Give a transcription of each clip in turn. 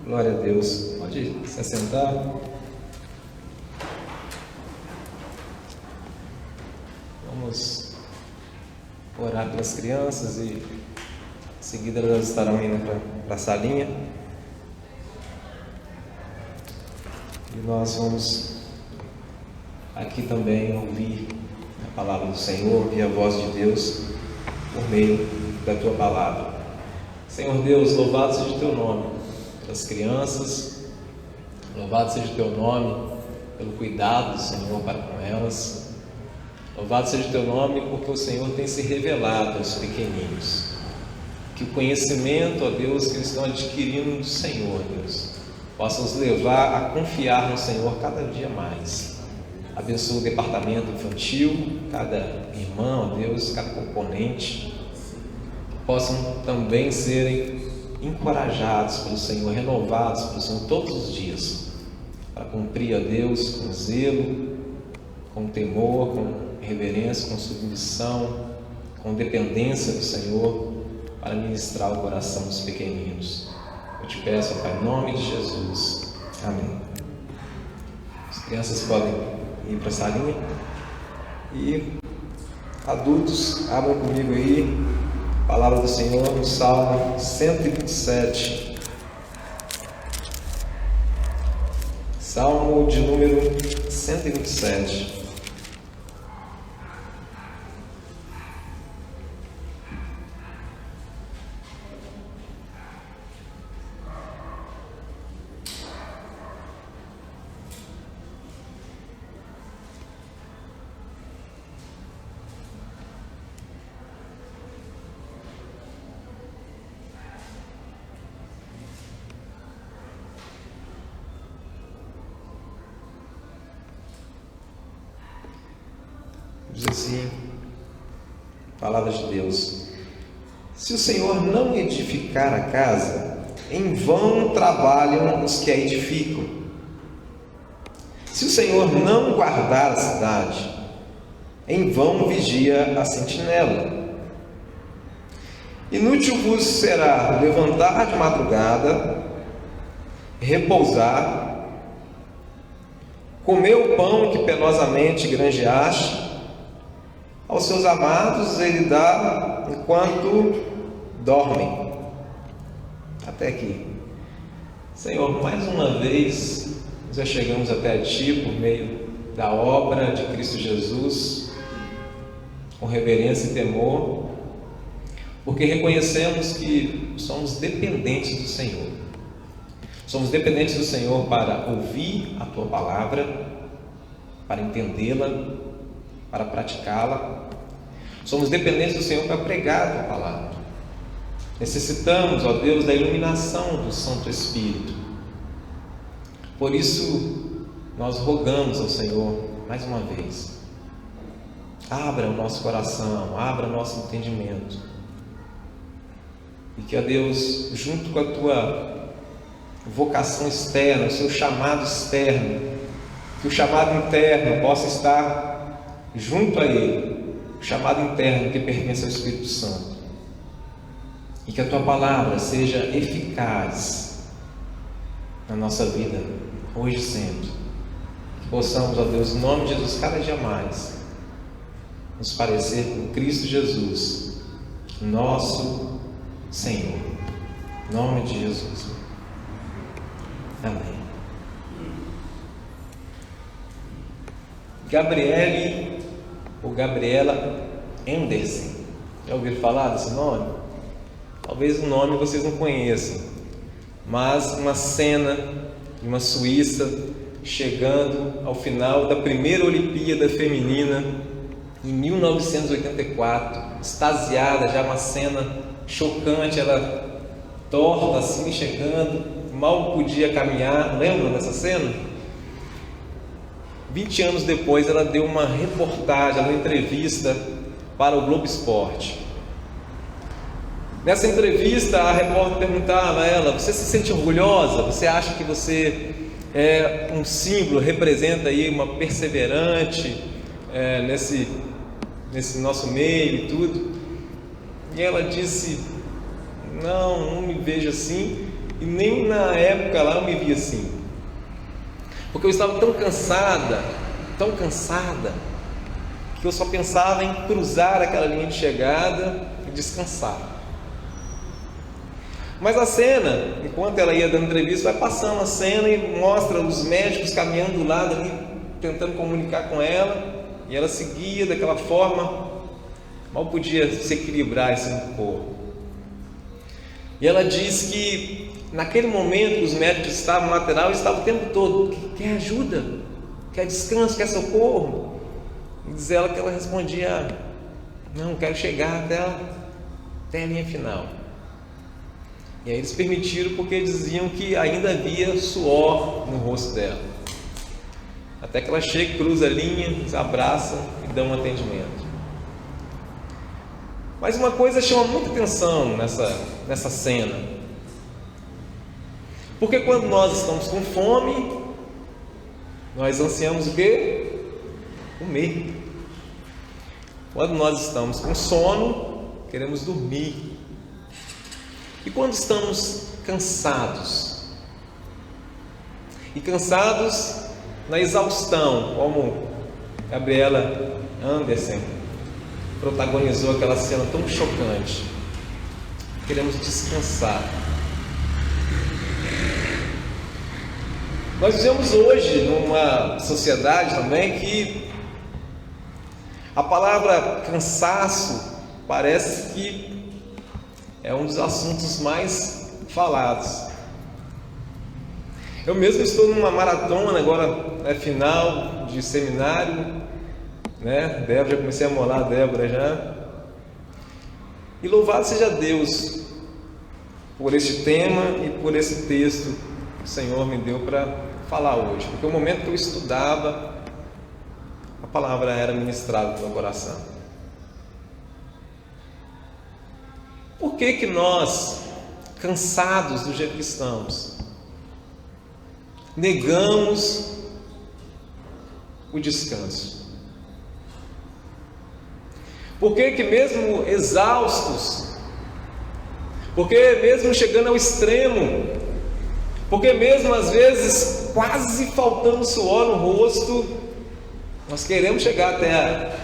Glória a Deus. Pode se assentar. Vamos orar pelas crianças e em seguida elas estarão indo para a salinha. E nós vamos aqui também ouvir a palavra do Senhor, ouvir a voz de Deus por meio da Tua palavra. Senhor Deus, louvado seja o Teu nome pelas crianças, louvado seja o Teu nome pelo cuidado do Senhor para com elas, louvado seja o Teu nome porque o Senhor tem se revelado aos pequeninos, que o conhecimento, ó Deus, que eles estão adquirindo do Senhor, Deus, possa os levar a confiar no Senhor cada dia mais. Abençoa o departamento infantil, cada irmão, ó Deus, cada componente, que possam também serem encorajados pelo Senhor, renovados pelo Senhor todos os dias, para cumprir a Deus com zelo, com temor, com reverência, com submissão, com dependência do Senhor, para ministrar o coração dos pequeninos. Eu te peço, Pai, em nome de Jesus. Amém. As crianças podem ir para a salinha. E adultos, abram comigo aí a palavra do Senhor no Salmo 127. Salmo de número 127. Diz assim, palavra de Deus: se o Senhor não edificar a casa, em vão trabalham os que a edificam. Se o Senhor não guardar a cidade, em vão vigia a sentinela. Inútil vos será levantar de madrugada, repousar, comer o pão que penosamente granjeaste. Aos seus amados ele dá enquanto dormem. Até aqui. Senhor, mais uma vez nós já chegamos até a Ti por meio da obra de Cristo Jesus, com reverência e temor, porque reconhecemos que somos dependentes do Senhor. Somos dependentes do Senhor para ouvir a Tua palavra, para entendê-la, para praticá-la. Somos dependentes do Senhor para pregar a Tua palavra. Necessitamos, ó Deus, da iluminação do Santo Espírito. Por isso, nós rogamos ao Senhor, mais uma vez, abra o nosso coração, abra o nosso entendimento. E que, ó Deus, junto com a Tua vocação externa, o Seu chamado externo, que o chamado interno possa estar junto a Ele, o chamado interno que pertence ao Espírito Santo, e que a Tua palavra seja eficaz na nossa vida, hoje e sempre, que possamos, ó Deus, em nome de Jesus, cada dia mais, nos parecer com Cristo Jesus, nosso Senhor, em nome de Jesus, amém. Gabriele ou Gabriela Anderson, já ouviram falar desse nome? Talvez o nome vocês não conheçam, mas uma cena de uma Suíça chegando ao final da primeira Olimpíada Feminina em 1984, extasiada, já uma cena chocante, ela torta assim, chegando, mal podia caminhar. Lembram dessa cena? 20 anos depois, ela deu uma reportagem, uma entrevista para o Globo Esporte. Nessa entrevista, a repórter perguntava a ela: você se sente orgulhosa? Você acha que você é um símbolo, representa aí uma perseverante nesse nosso meio e tudo? E ela disse: não me vejo assim, e nem na época lá eu me vi assim, porque eu estava tão cansada, que eu só pensava em cruzar aquela linha de chegada e descansar. Mas a cena, enquanto ela ia dando entrevista, vai passando a cena e mostra os médicos caminhando do lado ali, tentando comunicar com ela, e ela seguia daquela forma, mal podia se equilibrar assim no corpo. E ela diz que naquele momento os médicos estavam no lateral e estavam o tempo todo: quer ajuda? Quer descanso? Quer socorro? E diz ela que ela respondia: não, quero chegar até a linha final. E aí eles permitiram, porque diziam que ainda havia suor no rosto dela. Até que ela chega, cruza a linha, eles abraçam e dão um atendimento. Mas uma coisa chama muita atenção nessa cena. Porque quando nós estamos com fome, nós ansiamos o quê? Comer. Quando nós estamos com sono, queremos dormir. E quando estamos cansados? E cansados na exaustão, como Gabriela Anderson protagonizou aquela cena tão chocante. Queremos descansar. Nós vivemos hoje numa sociedade também que a palavra cansaço parece que é um dos assuntos mais falados. Eu mesmo estou numa maratona agora, final de seminário, Débora, já comecei a molar a Débora já. E louvado seja Deus por este tema e por esse texto que o Senhor me deu para falar hoje, porque o momento que eu estudava, a palavra era ministrada no meu coração. Por que nós, cansados do jeito que estamos, negamos o descanso? Por que mesmo exaustos, porque mesmo chegando ao extremo, porque mesmo às vezes quase faltando suor no rosto, nós queremos chegar até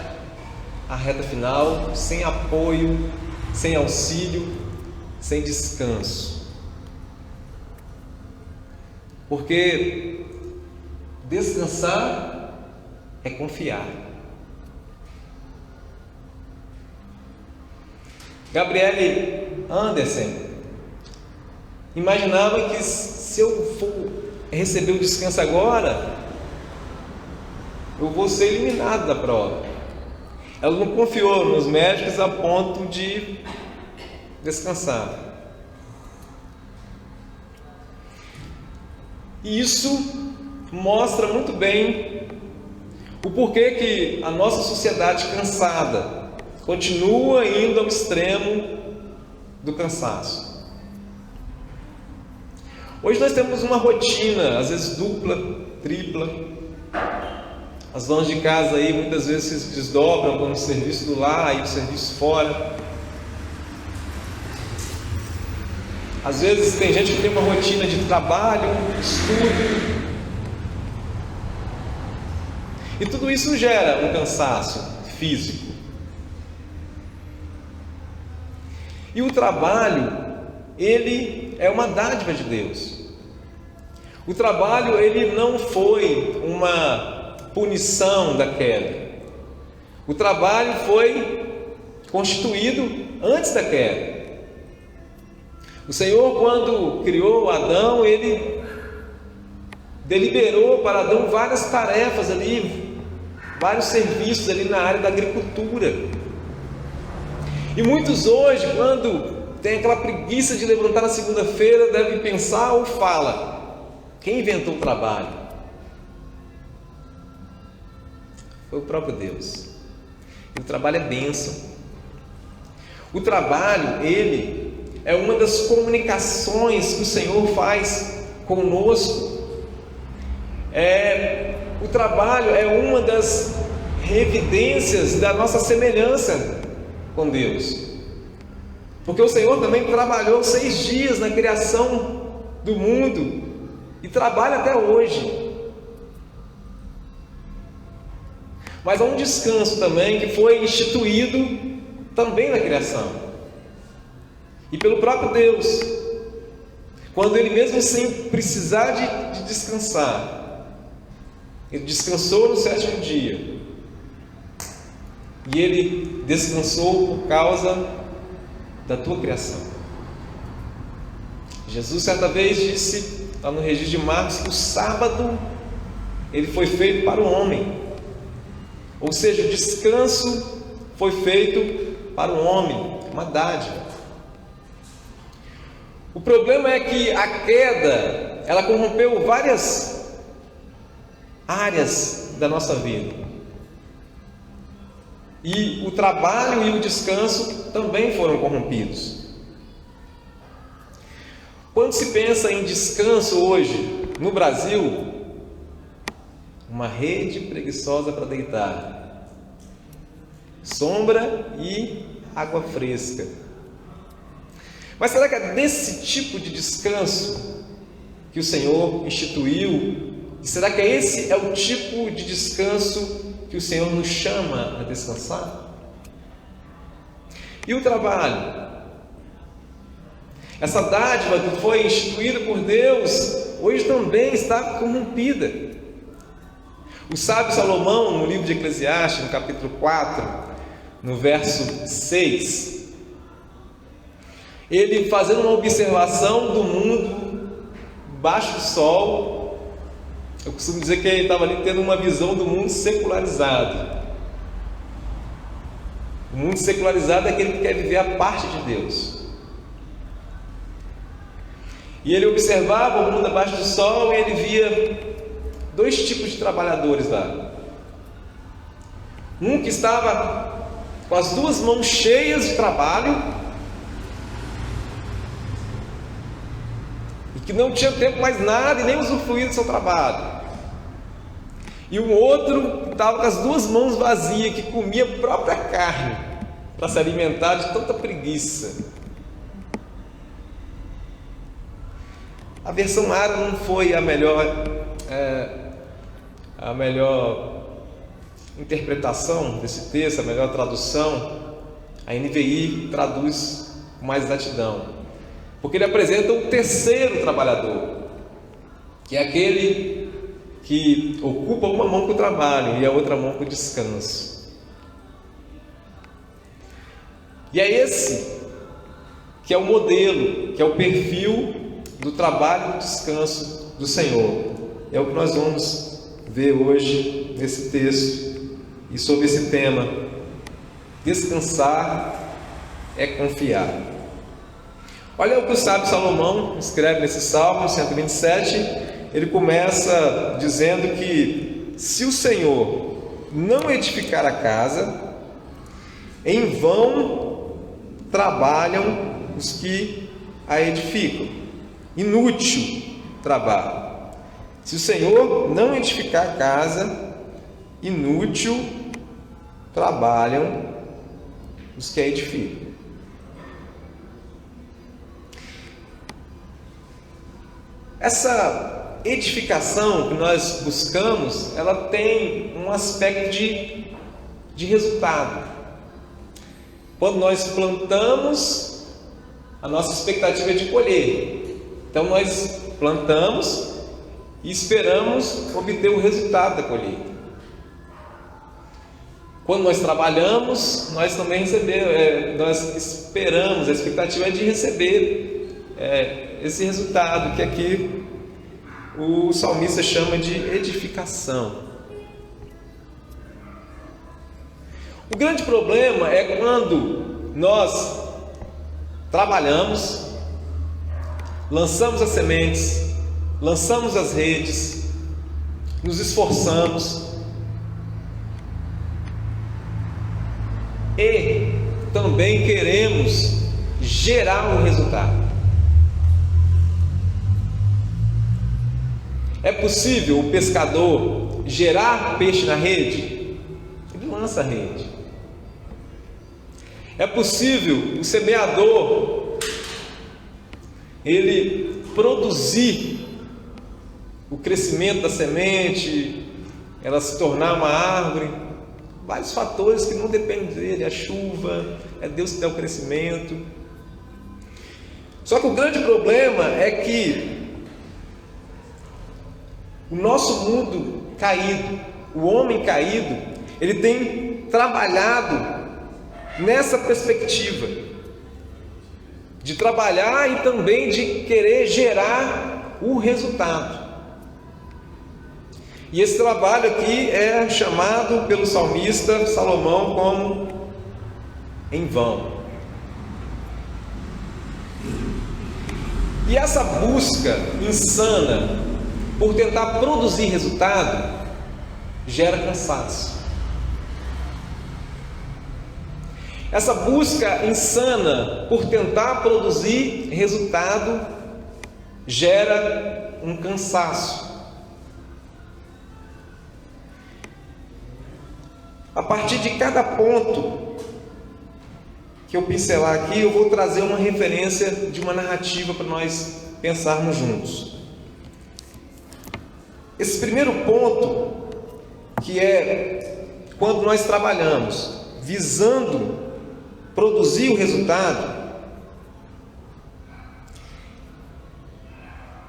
a reta final sem apoio, sem auxílio, sem descanso? Porque descansar é confiar. Gabriele Anderson imaginava que se eu for receber o descanso agora, eu vou ser eliminado da prova. Ela não confiou nos médicos a ponto de descansar. E isso mostra muito bem o porquê que a nossa sociedade cansada continua indo ao extremo do cansaço. Hoje nós temos uma rotina, às vezes dupla, tripla. As donas de casa aí muitas vezes se desdobram com o serviço do lar e o serviço fora. Às vezes tem gente que tem uma rotina de trabalho, estudo. E tudo isso gera um cansaço físico. E o trabalho, ele é uma dádiva de Deus. O trabalho, ele não foi uma punição da queda. O trabalho foi constituído antes da queda. O Senhor, quando criou Adão, ele deliberou para Adão várias tarefas ali, vários serviços ali na área da agricultura. E muitos hoje, quando tem aquela preguiça de levantar na segunda-feira, devem pensar ou fala: quem inventou o trabalho? Foi o próprio Deus. E o trabalho é bênção. O trabalho, ele é uma das comunicações que o Senhor faz conosco. O trabalho é uma das evidências da nossa semelhança com Deus, porque o Senhor também trabalhou 6 dias na criação do mundo e trabalha até hoje. Mas há um descanso também que foi instituído também na criação e pelo próprio Deus, quando Ele mesmo sem precisar de descansar, Ele descansou no sétimo dia, e Ele descansou por causa da tua criação. Jesus certa vez disse lá no registro de Marcos que o sábado ele foi feito para o homem, ou seja, o descanso foi feito para o homem, uma dádiva. O problema é que a queda, ela corrompeu várias áreas da nossa vida. E o trabalho e o descanso também foram corrompidos. Quando se pensa em descanso hoje, no Brasil, uma rede preguiçosa para deitar, sombra e água fresca. Mas será que é desse tipo de descanso que o Senhor instituiu? E será que esse é o tipo de descanso que o Senhor nos chama a descansar? E o trabalho? Essa dádiva que foi instituída por Deus, hoje também está corrompida. O sábio Salomão, no livro de Eclesiastes, no capítulo 4, no verso 6, ele fazendo uma observação do mundo baixo do sol, eu costumo dizer que ele estava ali tendo uma visão do mundo secularizado. O mundo secularizado é aquele que quer viver a parte de Deus. E ele observava o mundo abaixo do sol e ele via dois tipos de trabalhadores lá. Um que estava com as duas mãos cheias de trabalho e que não tinha tempo mais nada e nem usufruir do seu trabalho. E um outro que estava com as duas mãos vazias, que comia a própria carne para se alimentar de tanta preguiça. A versão ARA não foi a melhor interpretação desse texto, a melhor tradução. A NVI traduz com mais exatidão, porque ele apresenta o terceiro trabalhador, que é aquele que ocupa uma mão com o trabalho e a outra mão com o descanso. E é esse que é o modelo, que é o perfil do trabalho e do descanso do Senhor. É o que nós vamos ver hoje nesse texto e sobre esse tema. Descansar é confiar. Olha o que o sábio Salomão escreve nesse Salmo 127. Ele começa dizendo que se o Senhor não edificar a casa, em vão trabalham os que a edificam. Inútil trabalho. Se o Senhor não edificar a casa, inútil trabalham os que a edificam. Essa edificação que nós buscamos, ela tem um aspecto de resultado. Quando nós plantamos, a nossa expectativa é de colher. Então nós plantamos e esperamos obter o resultado da colheita. Quando nós trabalhamos, nós também recebemos, nós esperamos, a expectativa é de receber esse resultado, que aqui o salmista chama de edificação. O grande problema é quando nós trabalhamos, lançamos as sementes, lançamos as redes, nos esforçamos e também queremos gerar um resultado. É possível o pescador gerar peixe na rede? Ele lança a rede. É possível o semeador ele produzir o crescimento da semente, ela se tornar uma árvore. Vários fatores que não dependem dele, a chuva, é Deus que dá o crescimento. Só que o grande problema é que o nosso mundo caído, o homem caído, ele tem trabalhado nessa perspectiva de trabalhar e também de querer gerar o resultado. E esse trabalho aqui é chamado pelo salmista Salomão como em vão. E essa busca insana por tentar produzir resultado gera cansaço. Essa busca insana por tentar produzir resultado gera um cansaço. A partir de cada ponto que eu pincelar aqui, eu vou trazer uma referência de uma narrativa para nós pensarmos juntos. Esse primeiro ponto, que é quando nós trabalhamos visando produzir o resultado,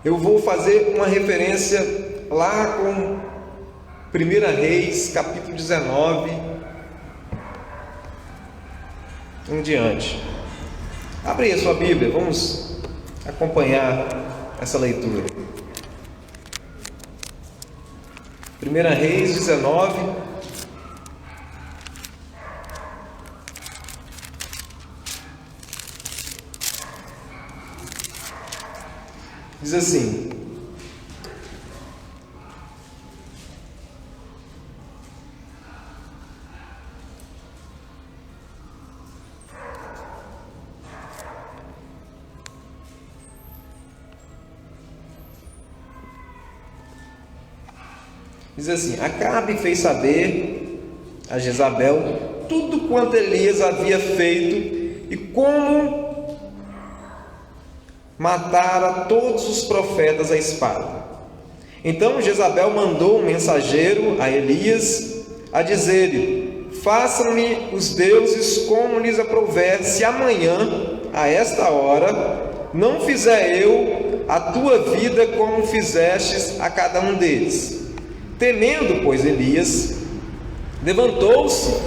eu vou fazer uma referência lá com 1 Reis, capítulo 19, em diante. Abre aí a sua Bíblia, vamos acompanhar essa leitura. 1 Reis 19, diz assim: Acabe fez saber a Jezabel tudo quanto Elias havia feito e como matara todos os profetas à espada. Então Jezabel mandou um mensageiro a Elias a dizer-lhe: façam-me os deuses como lhes aprouver, se amanhã, a esta hora, não fizer eu a tua vida como fizestes a cada um deles. Temendo, pois, Elias levantou-se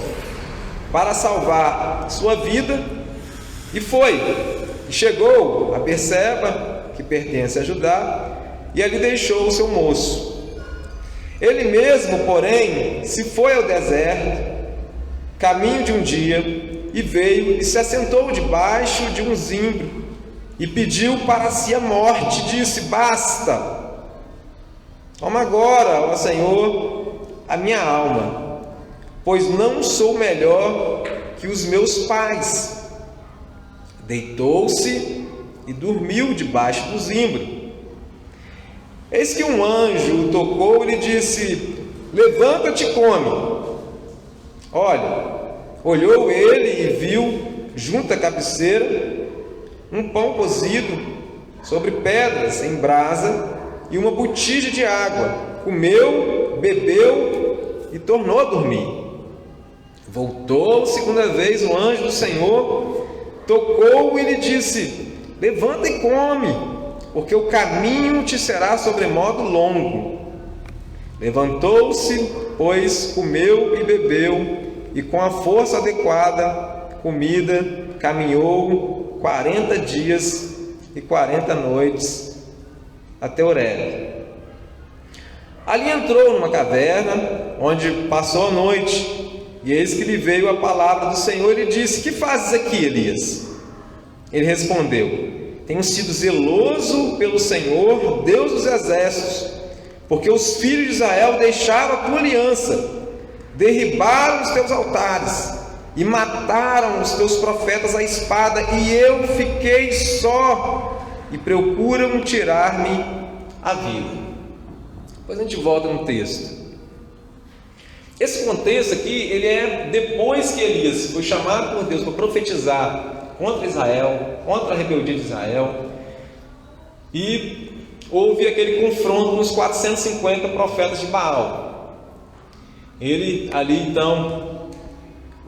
para salvar sua vida e foi. E chegou a Berseba, que pertence a Judá, e ali deixou o seu moço. Ele mesmo, porém, se foi ao deserto, caminho de um dia, e veio e se assentou debaixo de um zimbro, e pediu para si a morte, disse: basta! Toma agora, ó Senhor, a minha alma, pois não sou melhor que os meus pais. Deitou-se e dormiu debaixo do zimbro. Eis que um anjo o tocou e lhe disse: levanta-te e come. Olha, olhou ele e viu, junto à cabeceira, um pão cozido sobre pedras em brasa e uma botija de água. Comeu, bebeu e tornou a dormir. Voltou segunda vez o anjo do Senhor, tocou e lhe disse: levanta e come, porque o caminho te será sobremodo longo. Levantou-se, pois comeu e bebeu, e com a força adequada, comida, caminhou 40 dias e 40 noites até Horebe. Ali entrou numa caverna, onde passou a noite, e eis que lhe veio a palavra do Senhor e lhe disse: que fazes aqui, Elias? Ele respondeu: tenho sido zeloso pelo Senhor, Deus dos exércitos, porque os filhos de Israel deixaram a tua aliança, derribaram os teus altares e mataram os teus profetas à espada, e eu fiquei só, e procuram tirar-me a vida. Depois a gente volta no texto. Esse contexto aqui, ele é depois que Elias foi chamado por Deus para profetizar contra Israel, contra a rebeldia de Israel. e houve aquele confronto nos 450 profetas de Baal. Ele ali então,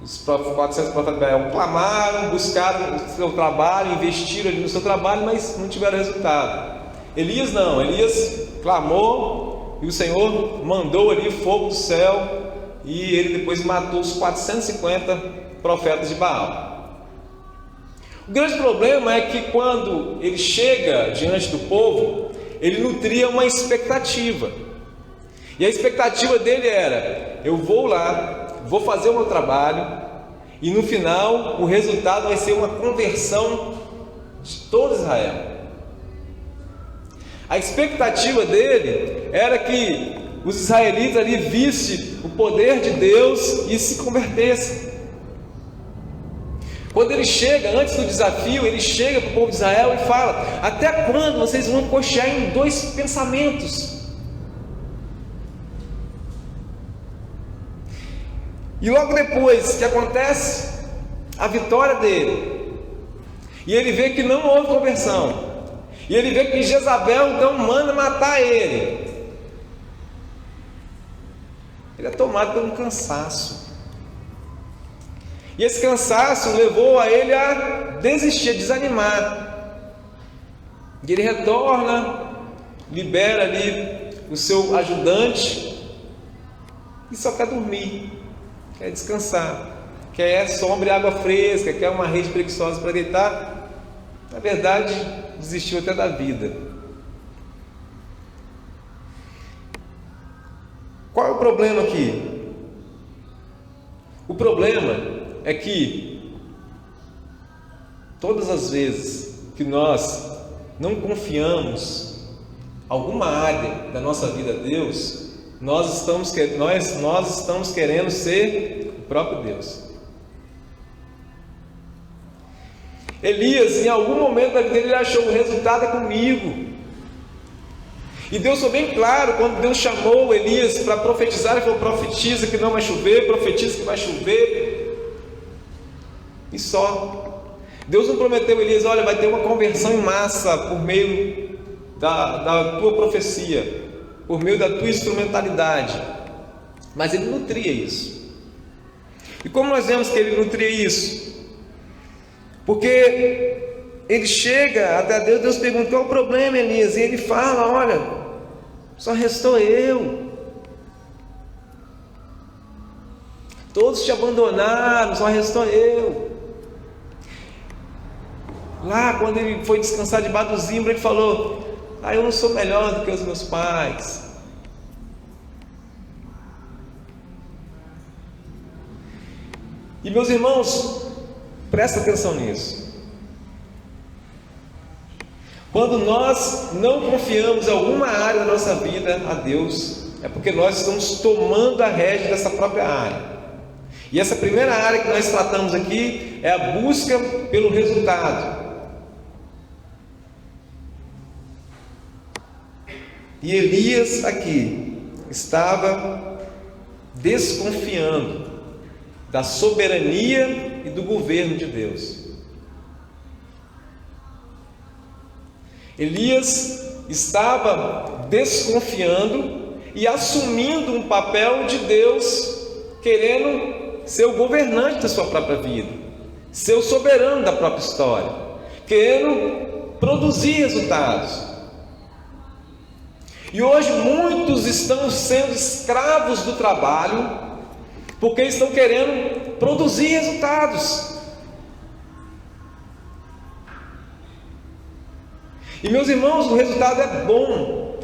os 400 profetas de Baal clamaram, buscaram o seu trabalho, investiram ali no seu trabalho, mas não tiveram resultado. Elias não, Elias clamou e o Senhor mandou ali fogo do céu e ele depois matou os 450 profetas de Baal. O grande problema é que quando ele chega diante do povo, ele nutria uma expectativa. E a expectativa dele era: eu vou lá, vou fazer o meu trabalho, e no final o resultado vai ser uma conversão de todo Israel. A expectativa dele era que os israelitas ali vissem o poder de Deus e se convertessem. Quando ele chega, antes do desafio, ele chega para o povo de Israel e fala: até quando vocês vão cochear em dois pensamentos? E logo depois que acontece a vitória dele, e ele vê que não houve conversão, e ele vê que Jezabel então manda matar ele, ele é tomado por um cansaço. E esse cansaço levou a ele a desistir, a desanimar. E ele retorna, libera ali o seu ajudante e só quer dormir, quer descansar, quer sombra e água fresca, quer uma rede preguiçosa para deitar. Na verdade, desistiu até da vida. Qual é o problema aqui? O problema é que todas as vezes que nós não confiamos alguma área da nossa vida a Deus, nós estamos querendo ser o próprio Deus. Elias, em algum momento da vida dele, ele achou: o resultado é comigo. E Deus foi bem claro quando Deus chamou Elias para profetizar. Ele falou: profetiza que não vai chover, profetiza que vai chover. E só. Deus não prometeu a Elias: olha, vai ter uma conversão em massa por meio da tua profecia, por meio da tua instrumentalidade. Mas ele nutria isso. E como nós vemos que ele nutria isso? Porque ele chega até Deus, Deus pergunta: qual é o problema, Elias? E ele fala: olha, só restou eu. Todos te abandonaram, só restou eu. Lá, quando ele foi descansar debaixo do zimbro, ele falou: eu não sou melhor do que os meus pais. E meus irmãos, presta atenção nisso. Quando nós não confiamos em alguma área da nossa vida a Deus, é porque nós estamos tomando a rédea dessa própria área. E essa primeira área que nós tratamos aqui é a busca pelo resultado. E Elias aqui estava desconfiando da soberania e do governo de Deus. Elias estava desconfiando e assumindo um papel de Deus, querendo ser o governante da sua própria vida, ser o soberano da própria história, querendo produzir resultados. E hoje muitos estão sendo escravos do trabalho, porque estão querendo produzir resultados. E meus irmãos, o resultado é bom.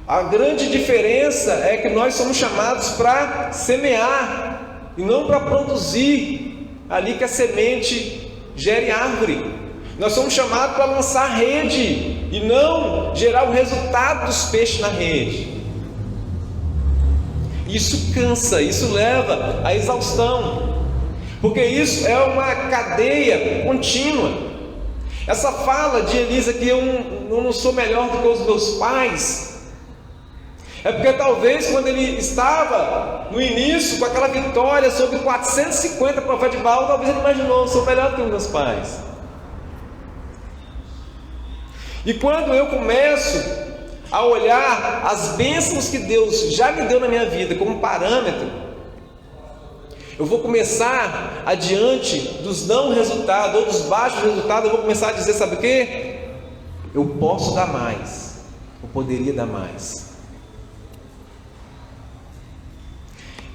A grande diferença é que nós somos chamados para semear e não para produzir ali que a semente gere árvore. Nós somos chamados para lançar rede e não gerar o resultado dos peixes na rede. Isso cansa, isso leva à exaustão, porque isso é uma cadeia contínua. Essa fala de Elias que eu não sou melhor do que os meus pais, é porque talvez quando ele estava no início com aquela vitória sobre 450 profetas de Baal, talvez ele imaginou: sou melhor do que os meus pais. E quando eu começo a olhar as bênçãos que Deus já me deu na minha vida como parâmetro, eu vou começar, adiante dos não resultados ou dos baixos resultados, eu vou começar a dizer, sabe o quê? Eu posso dar mais, eu poderia dar mais.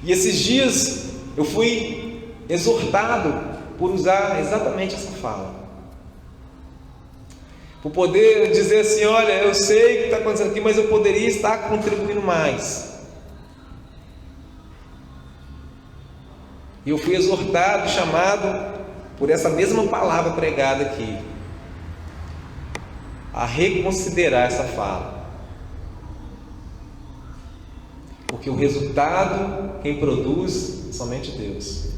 E esses dias eu fui exortado por usar exatamente essa fala, por poder dizer assim, olha, eu sei o que está acontecendo aqui, mas eu poderia estar contribuindo mais. E eu fui exortado, chamado por essa mesma palavra pregada aqui, a reconsiderar essa fala. Porque o resultado, quem produz, é somente Deus.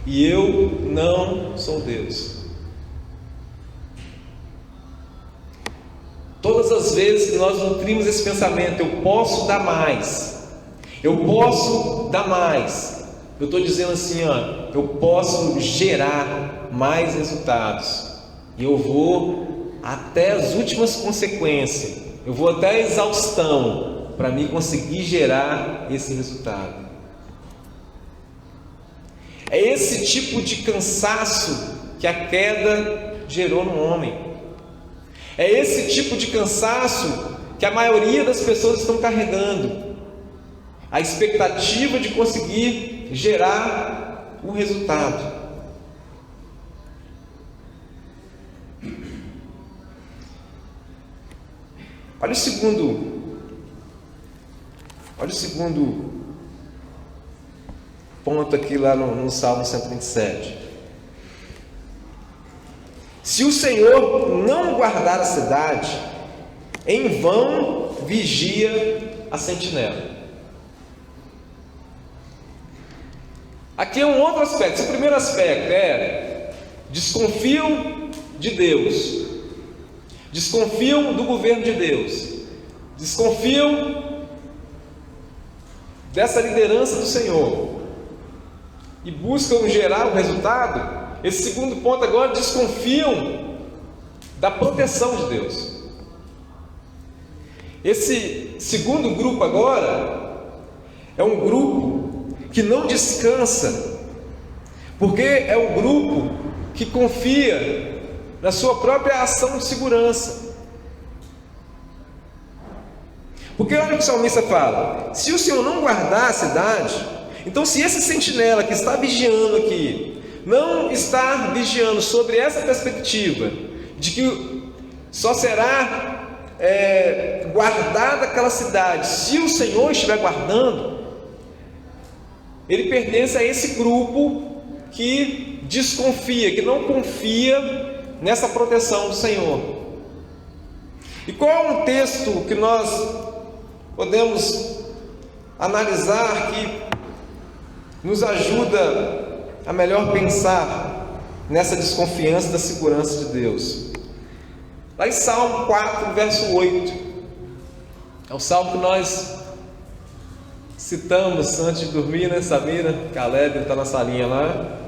E eu não sou Deus. Todas as vezes que nós nutrimos esse pensamento, eu posso dar mais, eu posso dar mais, eu estou dizendo assim, ó, eu posso gerar mais resultados, e eu vou até as últimas consequências, eu vou até a exaustão, para mim conseguir gerar esse resultado. É esse tipo de cansaço que a queda gerou no homem. É esse tipo de cansaço que a maioria das pessoas estão carregando. A expectativa de conseguir gerar o resultado. Olha o segundo ponto aqui lá no Salmo 127. Se o Senhor não guardar a cidade, em vão vigia a sentinela. Aqui é um outro aspecto. O primeiro aspecto é: desconfiam de Deus, desconfiam do governo de Deus, desconfiam dessa liderança do Senhor e buscam gerar o resultado. Esse segundo ponto agora, desconfiam da proteção de Deus. Esse segundo grupo agora é um grupo que não descansa, porque é um grupo que confia na sua própria ação de segurança. Porque olha o que o salmista fala: se o Senhor não guardar a cidade, então se esse sentinela que está vigiando aqui não está vigiando sobre essa perspectiva de que só será guardada aquela cidade se o Senhor estiver guardando, ele pertence a esse grupo que desconfia, que não confia nessa proteção do Senhor. E qual é um texto que nós podemos analisar que nos ajuda a melhor pensar nessa desconfiança da segurança de Deus? Lá em Salmo 4, verso 8, é o salmo que nós citamos antes de dormir, né? Samira, Caleb está na salinha lá.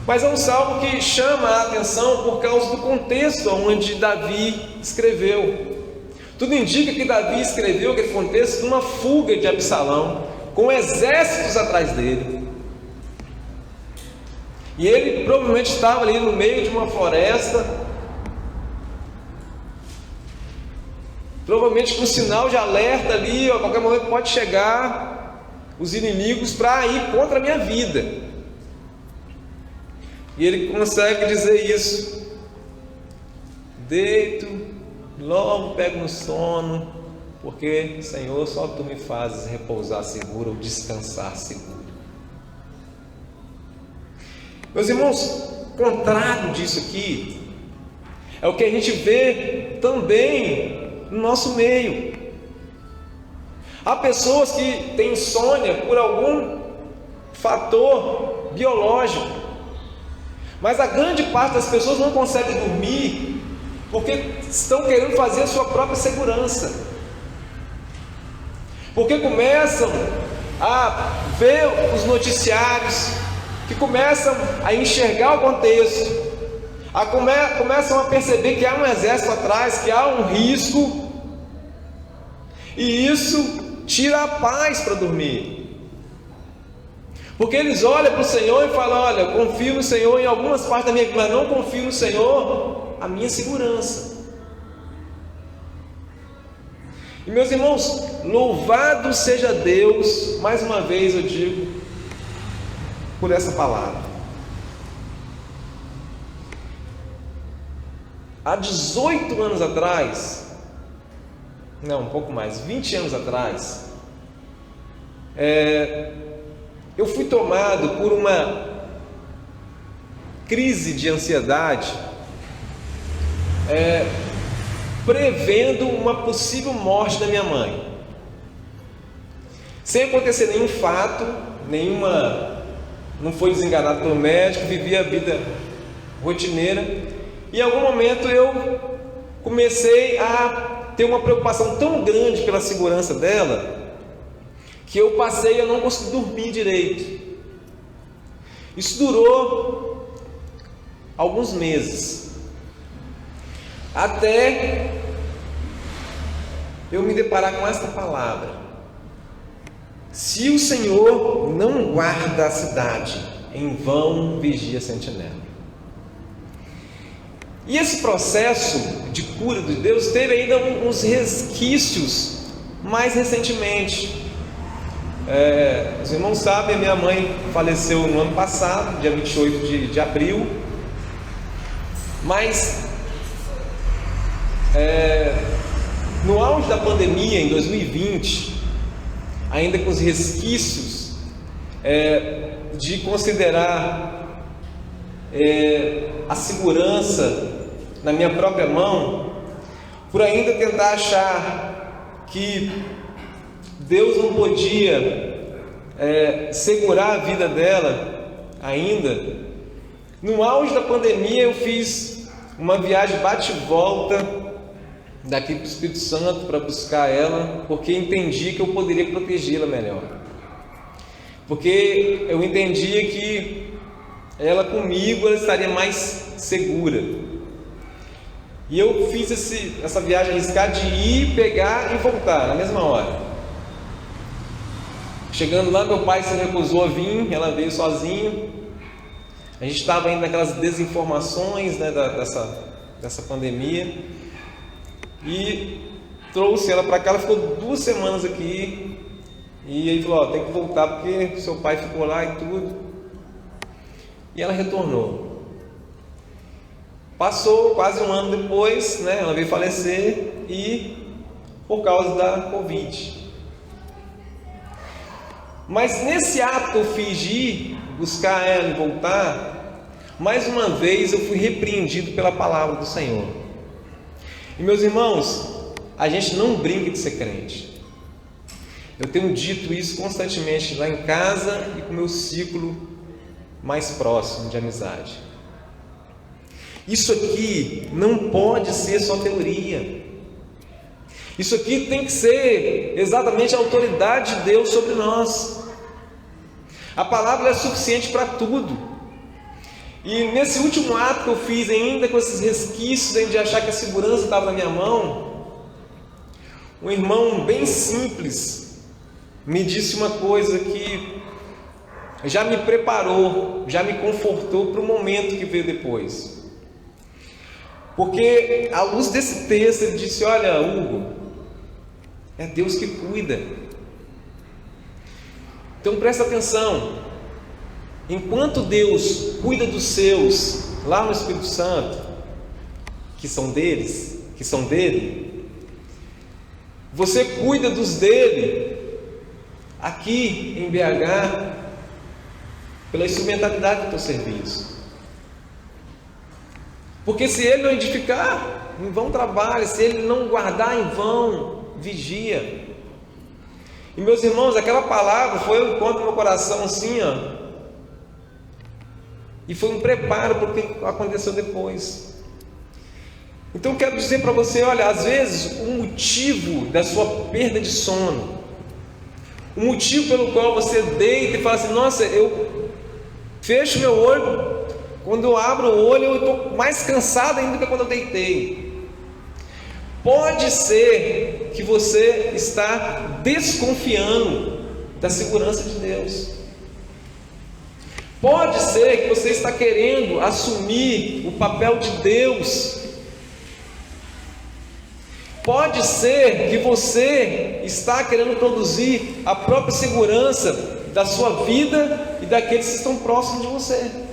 Mas é um salmo que chama a atenção por causa do contexto onde Davi escreveu. Tudo indica que Davi escreveu aquele contexto de uma fuga de Absalão, com exércitos atrás dele. E ele provavelmente estava ali no meio de uma floresta, provavelmente com um sinal de alerta ali, a qualquer momento pode chegar os inimigos para ir contra a minha vida. E ele consegue dizer isso: deito, logo pego no sono, porque, Senhor, só Tu me fazes repousar seguro ou descansar seguro. Meus irmãos, contrário disso aqui é o que a gente vê também no nosso meio. Há pessoas que têm insônia por algum fator biológico, mas a grande parte das pessoas não consegue dormir porque estão querendo fazer a sua própria segurança, porque começam a ver os noticiários, que começam a enxergar o contexto, Começam a perceber que há um exército atrás, que há um risco, e isso tira a paz para dormir, porque eles olham para o Senhor e falam: olha, confio no Senhor em algumas partes da minha vida, mas não confio no Senhor a minha segurança. E meus irmãos, louvado seja Deus, mais uma vez eu digo, por essa palavra. Há 18 anos atrás, não, um pouco mais, 20 anos atrás, eu fui tomado por uma crise de ansiedade, prevendo uma possível morte da minha mãe, sem acontecer nenhum fato, não foi desenganado pelo médico, vivia a vida rotineira. E em algum momento eu comecei a ter uma preocupação tão grande pela segurança dela, que eu passei a não conseguir dormir direito. Isso durou alguns meses, até eu me deparar com esta palavra: se o Senhor não guarda a cidade, em vão vigia a sentinela. E esse processo de cura de Deus teve ainda uns resquícios mais recentemente. Os irmãos sabem, a minha mãe faleceu no ano passado, dia 28 de abril, mas no auge da pandemia, em 2020, ainda com os resquícios de considerar a segurança na minha própria mão, por ainda tentar achar que Deus não podia segurar a vida dela ainda, no auge da pandemia eu fiz uma viagem bate e volta daqui para o Espírito Santo para buscar ela, porque entendi que eu poderia protegê-la melhor, porque eu entendia que ela comigo ela estaria mais segura. E eu fiz essa viagem arriscada de ir, pegar e voltar na mesma hora. Chegando lá, meu pai se recusou a vir, ela veio sozinha. A gente estava ainda naquelas desinformações, né, dessa pandemia, e trouxe ela para cá. Ela ficou 2 semanas aqui, e ele falou: tem que voltar porque seu pai ficou lá e tudo. E ela retornou. Passou quase 1 ano depois, né, ela veio falecer, e por causa da Covid. Mas nesse ato que eu fiz de ir buscar ela e voltar, mais uma vez eu fui repreendido pela palavra do Senhor. E meus irmãos, a gente não brinca de ser crente. Eu tenho dito isso constantemente lá em casa e com o meu ciclo mais próximo de amizade. Isso aqui não pode ser só teoria. Isso aqui tem que ser exatamente a autoridade de Deus sobre nós. A palavra é suficiente para tudo. E nesse último ato que eu fiz, ainda com esses resquícios de achar que a segurança estava na minha mão, um irmão bem simples me disse uma coisa que já me preparou, já me confortou para o momento que veio depois. Porque à luz desse texto ele disse: olha, Hugo, é Deus que cuida. Então presta atenção. Enquanto Deus cuida dos seus lá no Espírito Santo, que são dele, você cuida dos dele aqui em BH pela instrumentalidade do teu serviço. Porque se ele não edificar, em vão trabalha; se ele não guardar, em vão vigia. E meus irmãos, aquela palavra foi um encontro no meu coração assim, e foi um preparo para o que aconteceu depois. Então eu quero dizer para você, olha, às vezes o motivo da sua perda de sono, o motivo pelo qual você deita e fala assim: nossa, eu fecho meu olho, Quando eu abro o olho, eu estou mais cansado ainda do que quando eu deitei. Pode ser que você está desconfiando da segurança de Deus. Pode ser que você está querendo assumir o papel de Deus. Pode ser que você está querendo produzir a própria segurança da sua vida e daqueles que estão próximos de você.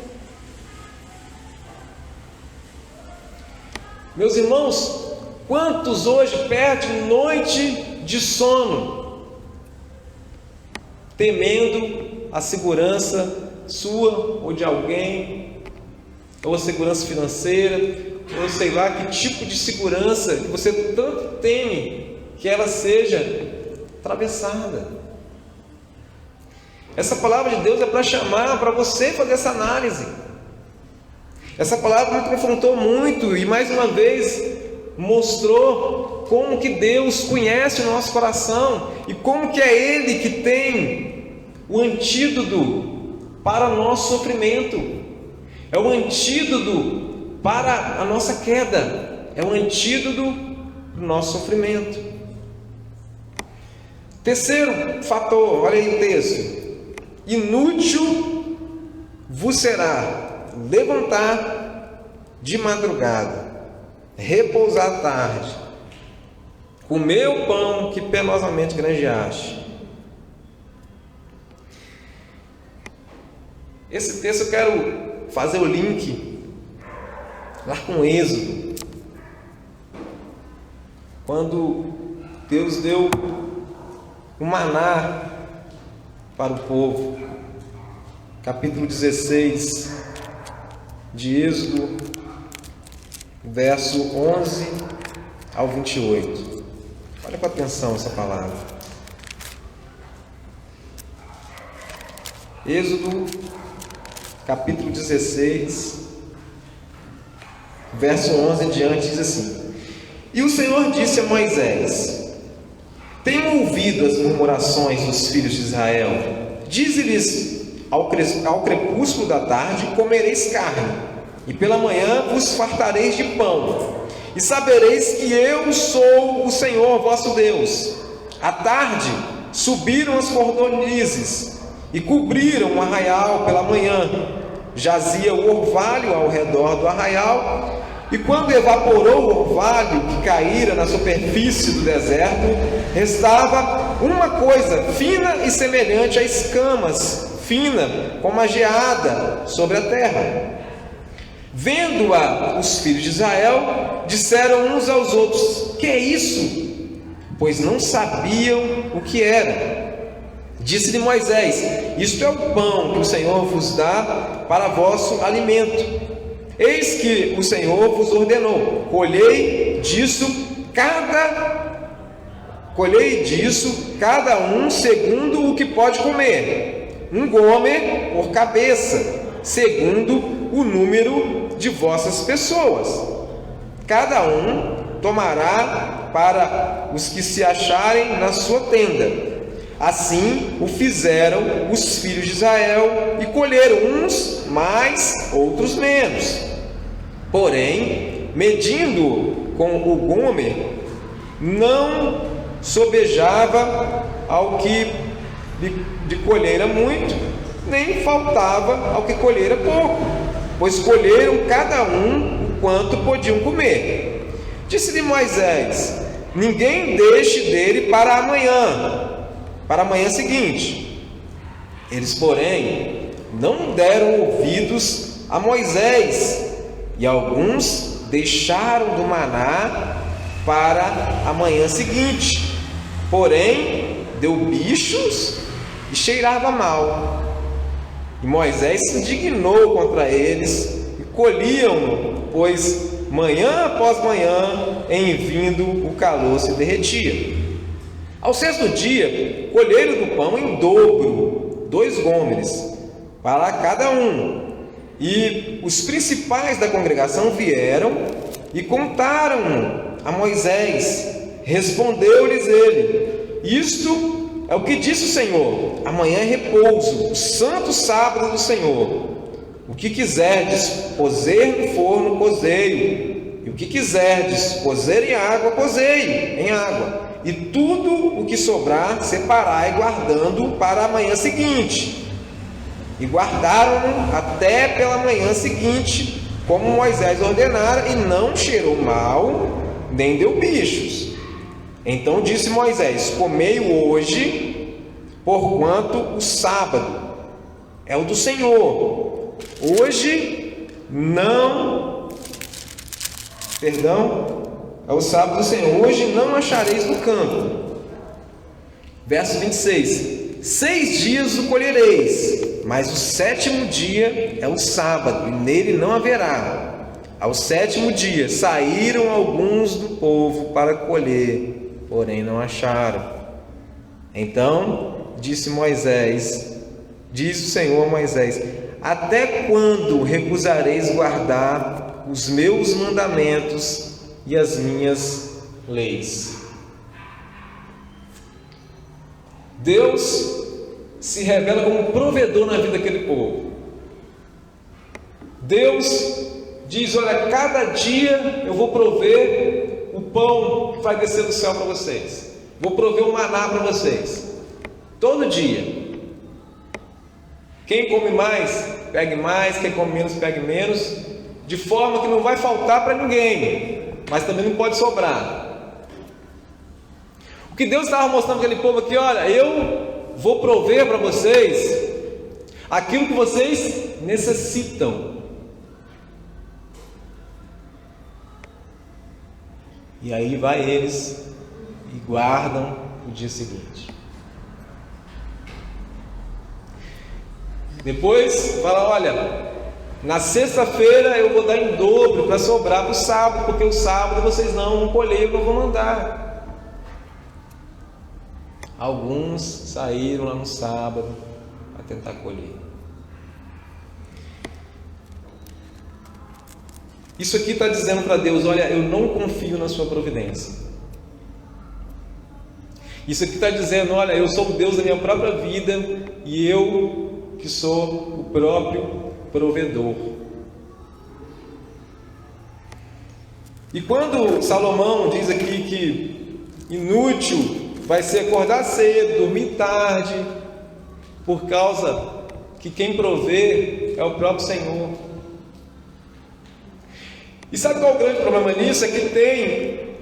Meus irmãos, quantos hoje perdem noite de sono, temendo a segurança sua ou de alguém, ou a segurança financeira, ou sei lá que tipo de segurança que você tanto teme que ela seja atravessada. Essa palavra de Deus é para chamar, para você fazer essa análise. Essa palavra me confrontou muito e mais uma vez mostrou como que Deus conhece o nosso coração e como que é Ele que tem o antídoto para o nosso sofrimento, é o antídoto para a nossa queda, é o antídoto do nosso sofrimento. Terceiro fator, olha aí o texto: inútil vos será levantar de madrugada, repousar à tarde, comer o pão que penosamente granjeaste. Esse texto eu quero fazer o link lá com Êxodo, quando Deus deu o maná para o povo, capítulo 16 de Êxodo, verso 11 ao 28. Olha com atenção essa palavra. Êxodo, capítulo 16, verso 11 em diante, diz assim: E o Senhor disse a Moisés: Tenho ouvido as murmurações dos filhos de Israel. Dize-lhes: ao crepúsculo da tarde comereis carne, e pela manhã vos fartareis de pão, e sabereis que eu sou o Senhor vosso Deus. À tarde subiram as cordonizes e cobriram o arraial pela manhã. Jazia o orvalho ao redor do arraial, e quando evaporou o orvalho que caíra na superfície do deserto, restava uma coisa fina e semelhante a escamas, fina como a geada sobre a terra. Vendo-a os filhos de Israel, disseram uns aos outros: Que é isso? Pois não sabiam o que era. Disse-lhe Moisés: Isto é o pão que o Senhor vos dá para vosso alimento. Eis que o Senhor vos ordenou: colhei disso cada um segundo o que pode comer, um gomer por cabeça, segundo o número de vossas pessoas. Cada um tomará para os que se acharem na sua tenda. Assim o fizeram os filhos de Israel, e colheram uns mais, outros menos. Porém, medindo com o gomer, não sobejava ao que de colheira muito, nem faltava ao que colheira pouco, pois colheram cada um o quanto podiam comer. Disse-lhe Moisés: Ninguém deixe dele para a manhã seguinte. Eles, porém, não deram ouvidos a Moisés, e alguns deixaram do maná para a manhã seguinte. Porém, deu bichos e cheirava mal. E Moisés se indignou contra eles, e colhiam-no, pois manhã após manhã, em vindo, o calor se derretia. Ao sexto dia, colheram do pão em dobro, 2 gômeres, para cada um. E os principais da congregação vieram e contaram a Moisés. Respondeu-lhes ele: Isto é o que disse o Senhor: amanhã é repouso, o santo sábado do Senhor. O O que quiserdes cozer no forno, cozei-o, e o que quiserdes cozer em água, cozei em água, e tudo o que sobrar, separai, guardando para a manhã seguinte. E guardaram-no até pela manhã seguinte, como Moisés ordenara, e não cheirou mal, nem deu bichos. Então disse Moisés: comei-o hoje, porquanto o sábado é o do Senhor. Hoje não, é o sábado do Senhor. Hoje não achareis no campo. Verso 26: 6 dias o colhereis, mas o 7º dia é o sábado, e nele não haverá. Ao 7º dia saíram alguns do povo para colher, porém não acharam. Então disse o Senhor a Moisés: até quando recusareis guardar os meus mandamentos e as minhas leis? Deus se revela como provedor na vida daquele povo. Deus diz: olha, cada dia eu vou prover o pão que vai descer do céu para vocês, vou prover o maná para vocês, todo dia. Quem come mais, pegue mais, quem come menos, pegue menos, de forma que não vai faltar para ninguém, mas também não pode sobrar. O que Deus estava mostrando para aquele povo aqui: olha, eu vou prover para vocês aquilo que vocês necessitam. E aí vai eles e guardam o dia seguinte. Depois fala: olha, na sexta-feira eu vou dar em dobro para sobrar para o sábado, porque o sábado vocês não vão colher, eu não vou mandar. Alguns saíram lá no sábado a tentar colher. Isso aqui está dizendo para Deus: olha, eu não confio na sua providência. Isso aqui está dizendo: olha, eu sou o Deus da minha própria vida, e eu que sou o próprio provedor. E quando Salomão diz aqui que inútil vai ser acordar cedo, dormir tarde, por causa que quem provê é o próprio Senhor. E sabe qual é o grande problema nisso? É que tem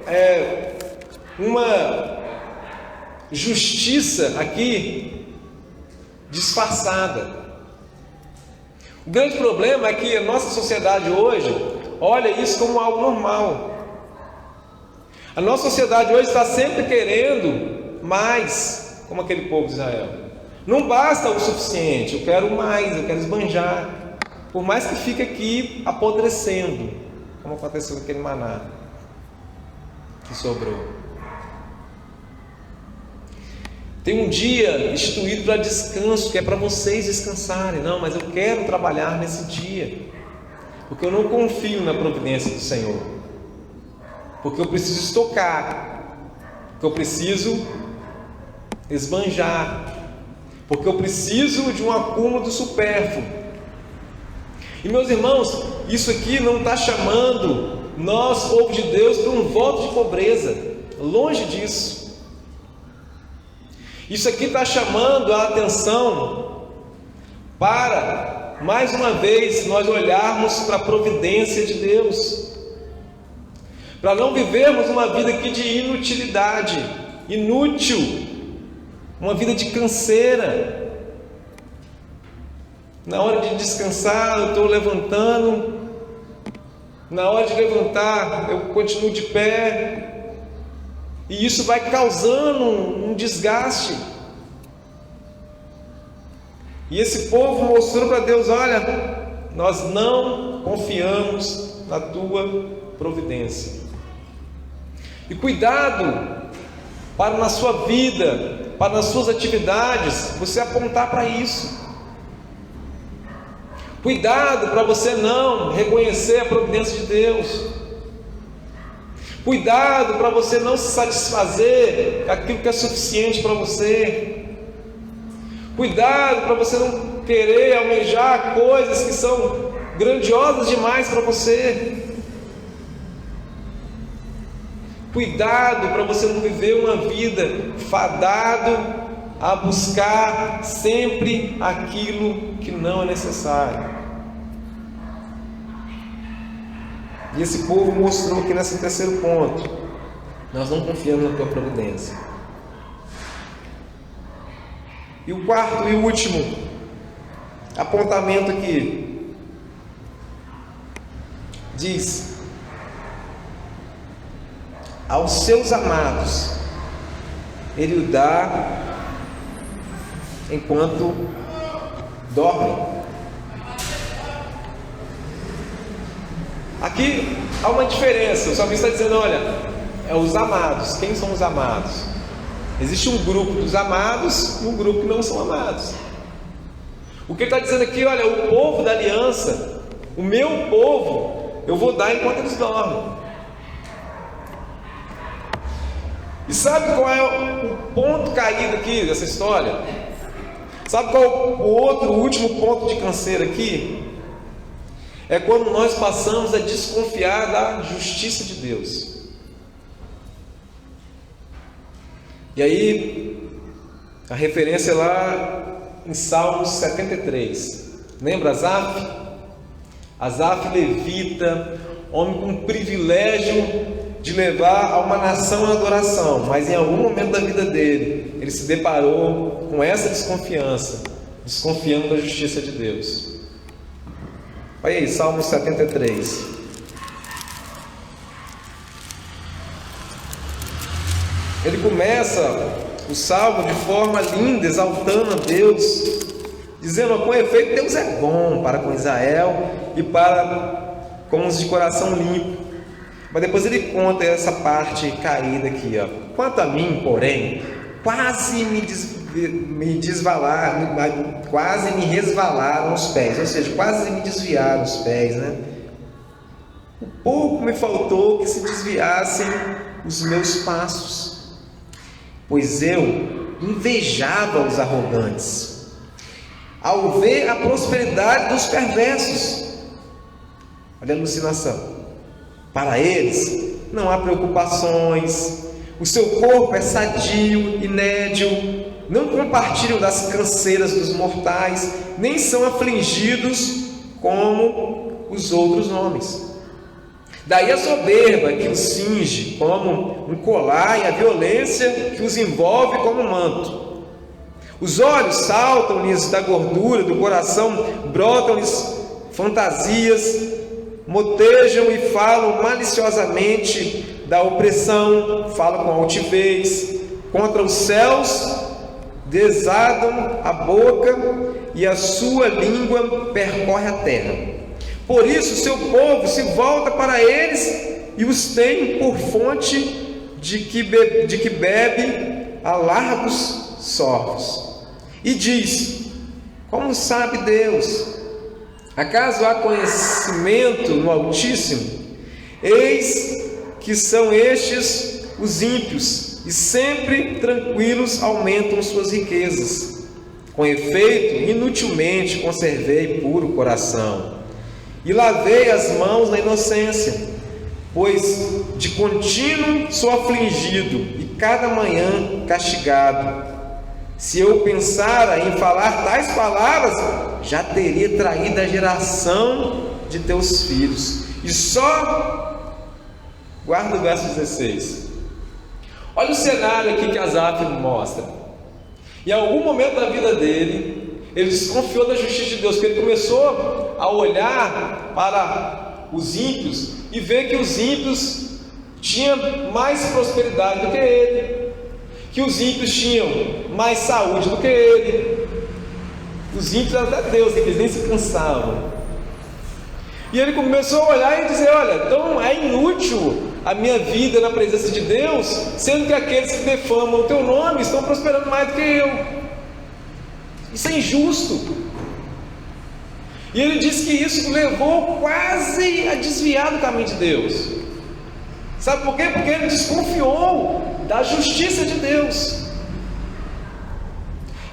uma justiça aqui disfarçada. O grande problema é que a nossa sociedade hoje olha isso como algo normal. A nossa sociedade hoje está sempre querendo mais, como aquele povo de Israel. Não basta o suficiente, eu quero mais, eu quero esbanjar, por mais que fique aqui apodrecendo, como aconteceu com aquele maná que sobrou. Tem um dia instituído para descanso, que é para vocês descansarem. Não, mas eu quero trabalhar nesse dia, porque eu não confio na providência do Senhor, porque eu preciso estocar, porque eu preciso esbanjar, porque eu preciso de um acúmulo do supérfluo. E meus irmãos, isso aqui não está chamando nós, povo de Deus, para um voto de pobreza, longe disso. Isso aqui está chamando a atenção para, mais uma vez, nós olharmos para a providência de Deus, para não vivermos uma vida aqui de inutilidade, inútil, uma vida de canseira. Na hora de descansar, eu estou levantando, na hora de levantar, eu continuo de pé. E isso vai causando um desgaste. E esse povo mostrou para Deus: olha, nós não confiamos na tua providência. E cuidado para na sua vida, para nas suas atividades, você apontar para isso. Cuidado para você não reconhecer a providência de Deus. Cuidado para você não se satisfazer com aquilo que é suficiente para você. Cuidado para você não querer almejar coisas que são grandiosas demais para você. Cuidado para você não viver uma vida fadado a buscar sempre aquilo que não é necessário. E esse povo mostrou aqui nesse terceiro ponto: nós não confiamos na tua providência. E o quarto e último apontamento aqui diz: aos seus amados Ele o dá enquanto dormem. Aqui há uma diferença. O salmista está dizendo: olha, é os amados. Quem são os amados? Existe um grupo dos amados e um grupo que não são amados. O que ele está dizendo aqui: olha, o povo da aliança, o meu povo, eu vou dar enquanto eles dormem. E sabe qual é o ponto caído aqui dessa história? Sabe qual é o último ponto de canseira aqui? É quando nós passamos a desconfiar da justiça de Deus. E aí, a referência é lá em Salmos 73. Lembra Asaf? Asaf levita, homem com privilégio de levar a uma nação à adoração, mas em algum momento da vida dele, ele se deparou com essa desconfiança, desconfiando da justiça de Deus. Olha aí, Salmo 73. Ele começa o salmo de forma linda, exaltando a Deus, dizendo: com efeito, Deus é bom para com Israel e para com os de coração limpo. Mas depois ele conta essa parte caída aqui, ó. Quanto a mim, porém, quase me resvalaram os pés, ou seja, quase me desviaram os pés, né? O pouco me faltou que se desviassem os meus passos, pois eu invejava os arrogantes, ao ver a prosperidade dos perversos. Olha a alucinação. Para eles não há preocupações, o seu corpo é sadio e nédio, não compartilham das canseiras dos mortais, nem são afligidos como os outros homens. Daí a soberba que os cinge como um colar e a violência que os envolve como um manto. Os olhos saltam-lhes da gordura, do coração brotam-lhes fantasias, motejam e falam maliciosamente da opressão, falam com altivez, contra os céus desadam a boca e a sua língua percorre a terra. Por isso seu povo se volta para eles e os tem por fonte de que bebe a largos sorvos. E diz: como sabe Deus? Acaso há conhecimento no Altíssimo? Eis que são estes os ímpios, e sempre tranquilos aumentam suas riquezas. Com efeito, inutilmente conservei puro o coração, e lavei as mãos na inocência, pois de contínuo sou afligido, e cada manhã castigado. Se eu pensara em falar tais palavras, já teria traído a geração de teus filhos. E só guarda o verso 16. Olha o cenário aqui que Asaf mostra. Em algum momento da vida dele, ele desconfiou da justiça de Deus, porque ele começou a olhar para os ímpios e ver que os ímpios tinham mais prosperidade do que ele, que os ímpios tinham mais saúde do que ele. Os ímpios eram até Deus, eles nem se cansavam. E ele começou a olhar e dizer: olha, então é inútil a minha vida na presença de Deus, sendo que aqueles que defamam o teu nome estão prosperando mais do que eu. Isso é injusto. E ele diz que isso levou quase a desviar do caminho de Deus. Sabe por quê? Porque ele desconfiou da justiça de Deus.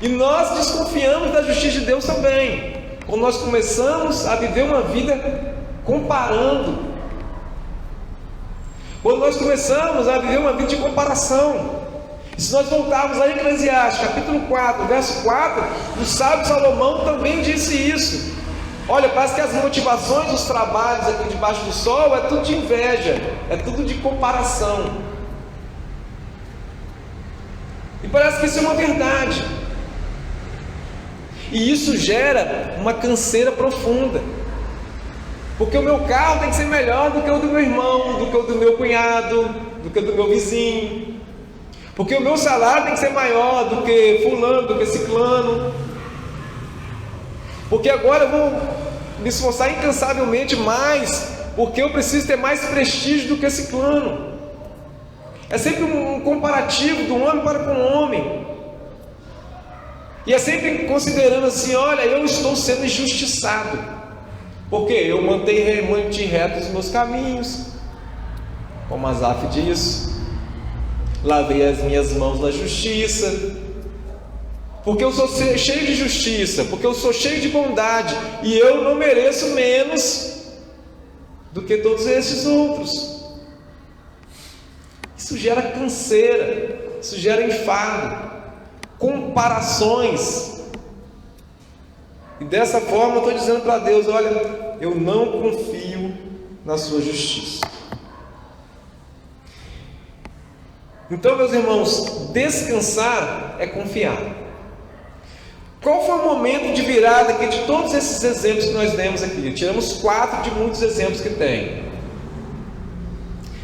E nós desconfiamos da justiça de Deus também, quando nós começamos a viver uma vida comparando. Quando nós começamos a viver uma vida de comparação. E se nós voltarmos a Eclesiastes, capítulo 4, verso 4, o sábio Salomão também disse isso. Olha, parece que as motivações dos trabalhos aqui debaixo do sol é tudo de inveja, é tudo de comparação. E parece que isso é uma verdade. E isso gera uma canseira profunda. Porque o meu carro tem que ser melhor do que o do meu irmão, do que o do meu cunhado, do que o do meu vizinho. Porque o meu salário tem que ser maior do que fulano, do que ciclano. Porque agora eu vou me esforçar incansavelmente mais, porque eu preciso ter mais prestígio do que ciclano. É sempre um comparativo do homem para com o homem. E é sempre considerando assim, olha, eu estou sendo injustiçado, porque eu mantive retos os meus caminhos, como Asaf diz, lavei as minhas mãos na justiça, porque eu sou cheio de justiça, porque eu sou cheio de bondade, e eu não mereço menos do que todos esses outros. Isso gera canseira, isso gera enfado, comparações. E dessa forma eu estou dizendo para Deus, olha, eu não confio na sua justiça. Então, meus irmãos, descansar é confiar. Qual foi o momento de virada aqui de todos esses exemplos que nós demos aqui? Tiramos 4 de muitos exemplos que tem.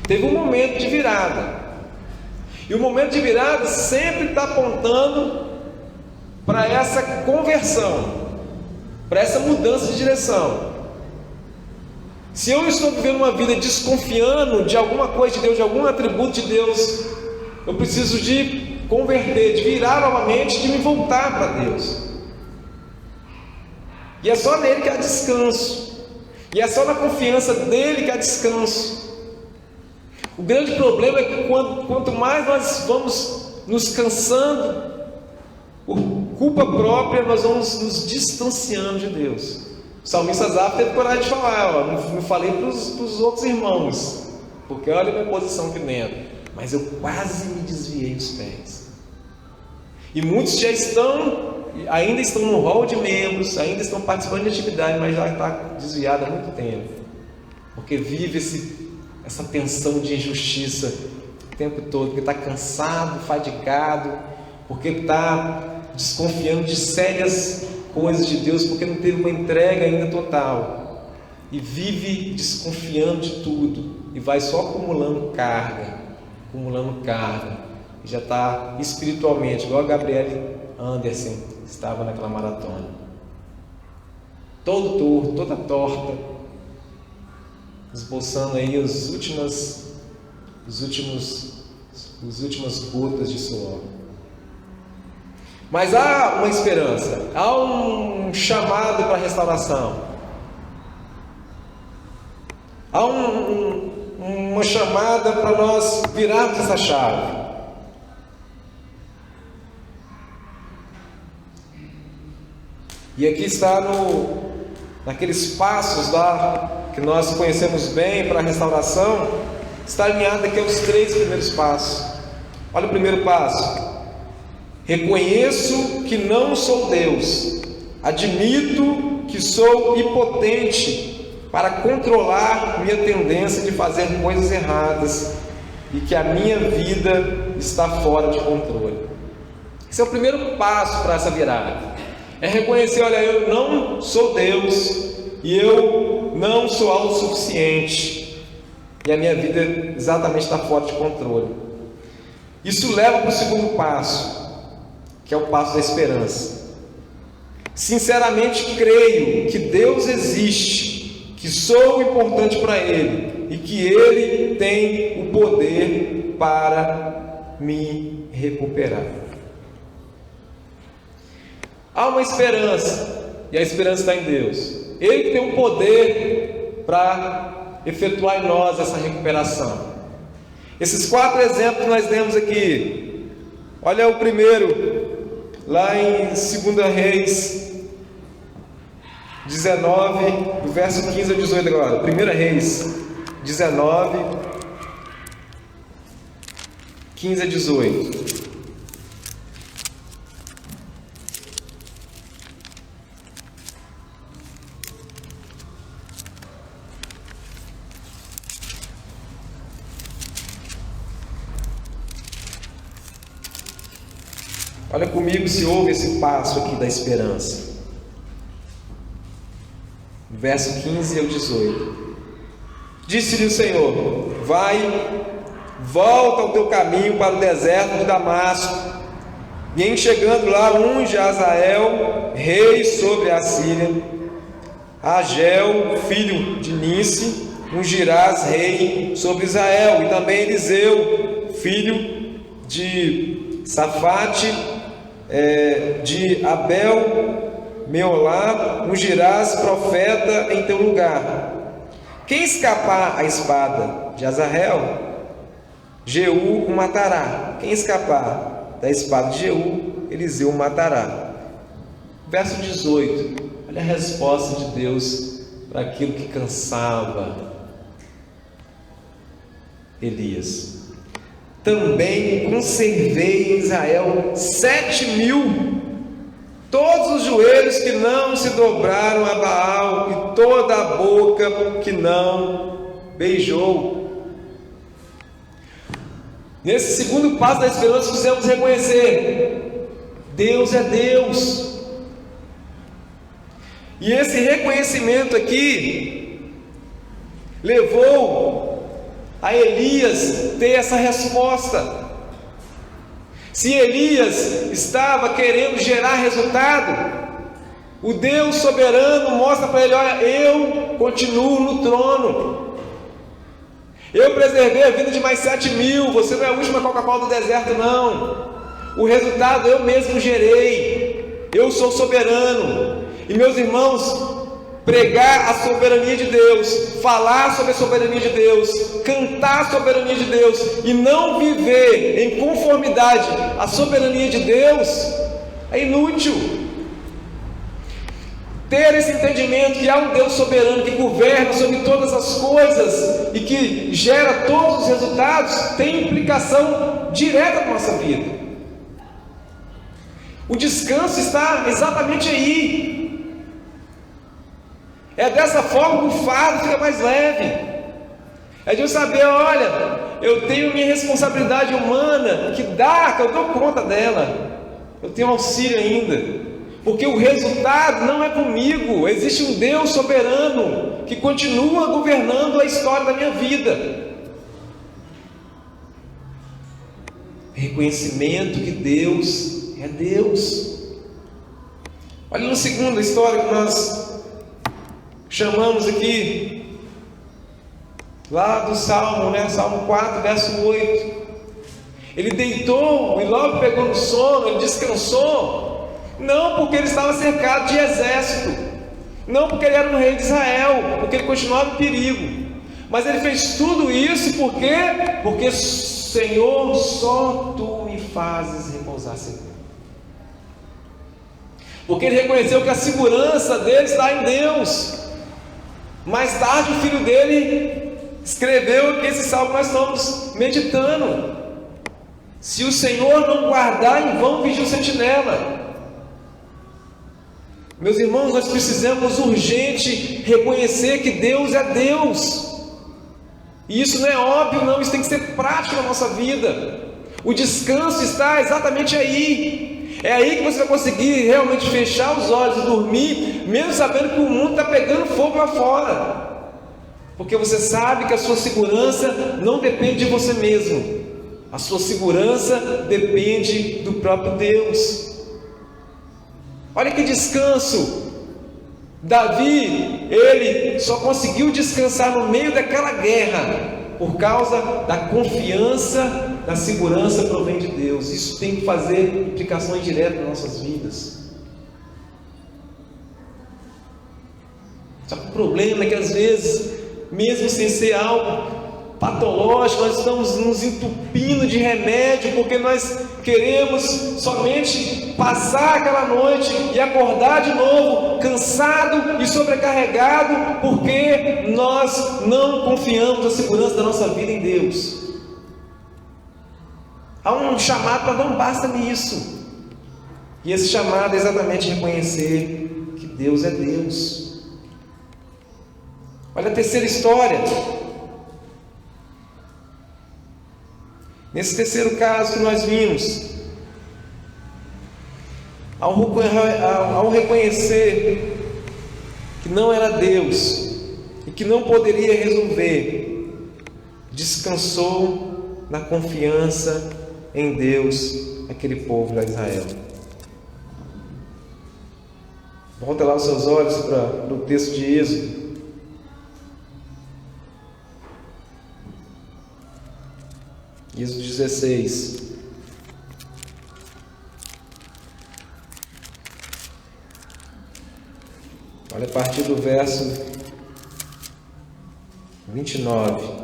Teve um momento de virada. E o momento de virada sempre está apontando para essa conversão, para essa mudança de direção. Se eu estou vivendo uma vida desconfiando de alguma coisa de Deus, de algum atributo de Deus, eu preciso de converter, de virar novamente, de me voltar para Deus. E é só nele que há descanso. E é só na confiança dele que há descanso. O grande problema é que quanto mais nós vamos nos cansando, por culpa própria, nós vamos nos distanciando de Deus. O salmista Asaf teve coragem de falar, não falei para os outros irmãos, porque olha a minha posição aqui dentro, mas eu quase me desviei dos pés. E muitos já ainda estão no hall de membros, ainda estão participando de atividade, mas já está desviado há muito tempo, porque vive essa tensão de injustiça o tempo todo, porque está cansado, fadigado, porque está desconfiando de sérias coisas de Deus, porque não teve uma entrega ainda total, e vive desconfiando de tudo, e vai só acumulando carga, e já está espiritualmente, igual a Gabriele Anderson estava naquela maratona, todo torto, toda torta, esboçando aí as últimas gotas de suor. Mas há uma esperança, há um chamado para a restauração, há uma chamada para nós virarmos essa chave. E aqui está naqueles passos lá que nós conhecemos bem para a restauração, está alinhado aqui aos 3 primeiros passos. Olha o primeiro passo: reconheço que não sou Deus, admito que sou impotente para controlar minha tendência de fazer coisas erradas e que a minha vida está fora de controle. Esse é o primeiro passo para essa virada. É reconhecer, olha, eu não sou Deus e eu não sou autossuficiente e a minha vida exatamente está fora de controle. Isso leva para o segundo passo, que é o passo da esperança. Sinceramente creio que Deus existe, que sou importante para Ele e que Ele tem o poder para me recuperar. Há uma esperança, e a esperança está em Deus. Ele tem o poder para efetuar em nós essa recuperação. Esses 4 exemplos que nós demos aqui, olha o primeiro: lá em 2 Reis 19, do verso 15 a 18 agora. 1 Reis 19, 15 a 18. Olha comigo se houve esse passo aqui da esperança. Verso 15 ao 18. Disse-lhe o Senhor: vai, volta ao teu caminho para o deserto de Damasco, e em chegando lá unge Azael rei sobre a Síria, Ageu filho de Nice ungirás rei sobre Israel, e também Eliseu filho de Safate de Abel Meolá ungirás profeta em teu lugar. Quem escapar à espada de Azael, Jeú o matará. Quem escapar da espada de Jeú, Eliseu o matará. Verso 18. Olha a resposta de Deus para aquilo que cansava Elias. Também conservei em Israel 7.000, todos os joelhos que não se dobraram a Baal, e toda a boca que não beijou. Nesse segundo passo da esperança, precisamos reconhecer: Deus é Deus. E esse reconhecimento aqui levou a Elias ter essa resposta. Se Elias estava querendo gerar resultado, o Deus soberano mostra para ele: olha, eu continuo no trono, eu preservei a vida de mais 7.000, você não é a última Coca-Cola do deserto não, o resultado eu mesmo gerei, eu sou soberano. E meus irmãos, pregar a soberania de Deus, falar sobre a soberania de Deus, cantar a soberania de Deus e não viver em conformidade à soberania de Deus é inútil. Ter esse entendimento que há um Deus soberano que governa sobre todas as coisas e que gera todos os resultados tem implicação direta na nossa vida. O descanso está exatamente aí. É dessa forma que o fardo fica mais leve. É de eu saber: olha, eu tenho minha responsabilidade humana que eu dou conta dela, eu tenho auxílio ainda, porque o resultado não é comigo. Existe um Deus soberano que continua governando a história da minha vida. Reconhecimento que Deus é Deus. Olha no segundo, a história que nós chamamos aqui, lá do Salmo, Salmo 4, verso 8. Ele deitou e logo pegou no sono, ele descansou, não porque ele estava cercado de exército, não porque ele era um rei de Israel, porque ele continuava em perigo, mas ele fez tudo isso porque Senhor, só Tu me fazes repousar seguro. Porque ele reconheceu que a segurança dele está em Deus. Mais tarde o filho dele escreveu que esse salmo nós estamos meditando: se o Senhor não guardar, em vão vigia o sentinela. Meus irmãos, nós precisamos urgente reconhecer que Deus é Deus. E isso não é óbvio não, isso tem que ser prático na nossa vida. O descanso está exatamente aí. É aí que você vai conseguir realmente fechar os olhos e dormir, mesmo sabendo que o mundo está pegando fogo lá fora, porque você sabe que a sua segurança não depende de você mesmo, a sua segurança depende do próprio Deus. Olha que descanso! Davi, ele só conseguiu descansar no meio daquela guerra por causa da confiança, da segurança que provém de Deus. Isso tem que fazer implicações diretas nas nossas vidas. Só que o problema é que às vezes, mesmo sem ser algo patológico, nós estamos nos entupindo de remédio, porque nós queremos somente passar aquela noite e acordar de novo, cansado e sobrecarregado, porque nós não confiamos na segurança da nossa vida em Deus. Há um chamado para dar um basta nisso, e esse chamado é exatamente reconhecer que Deus é Deus. Olha a terceira história. Nesse terceiro caso que nós vimos, ao reconhecer que não era Deus e que não poderia resolver, descansou na confiança em Deus aquele povo de Israel. Volta lá os seus olhos para o texto de Êxodo. Êxodo 16. Olha a partir do verso 29.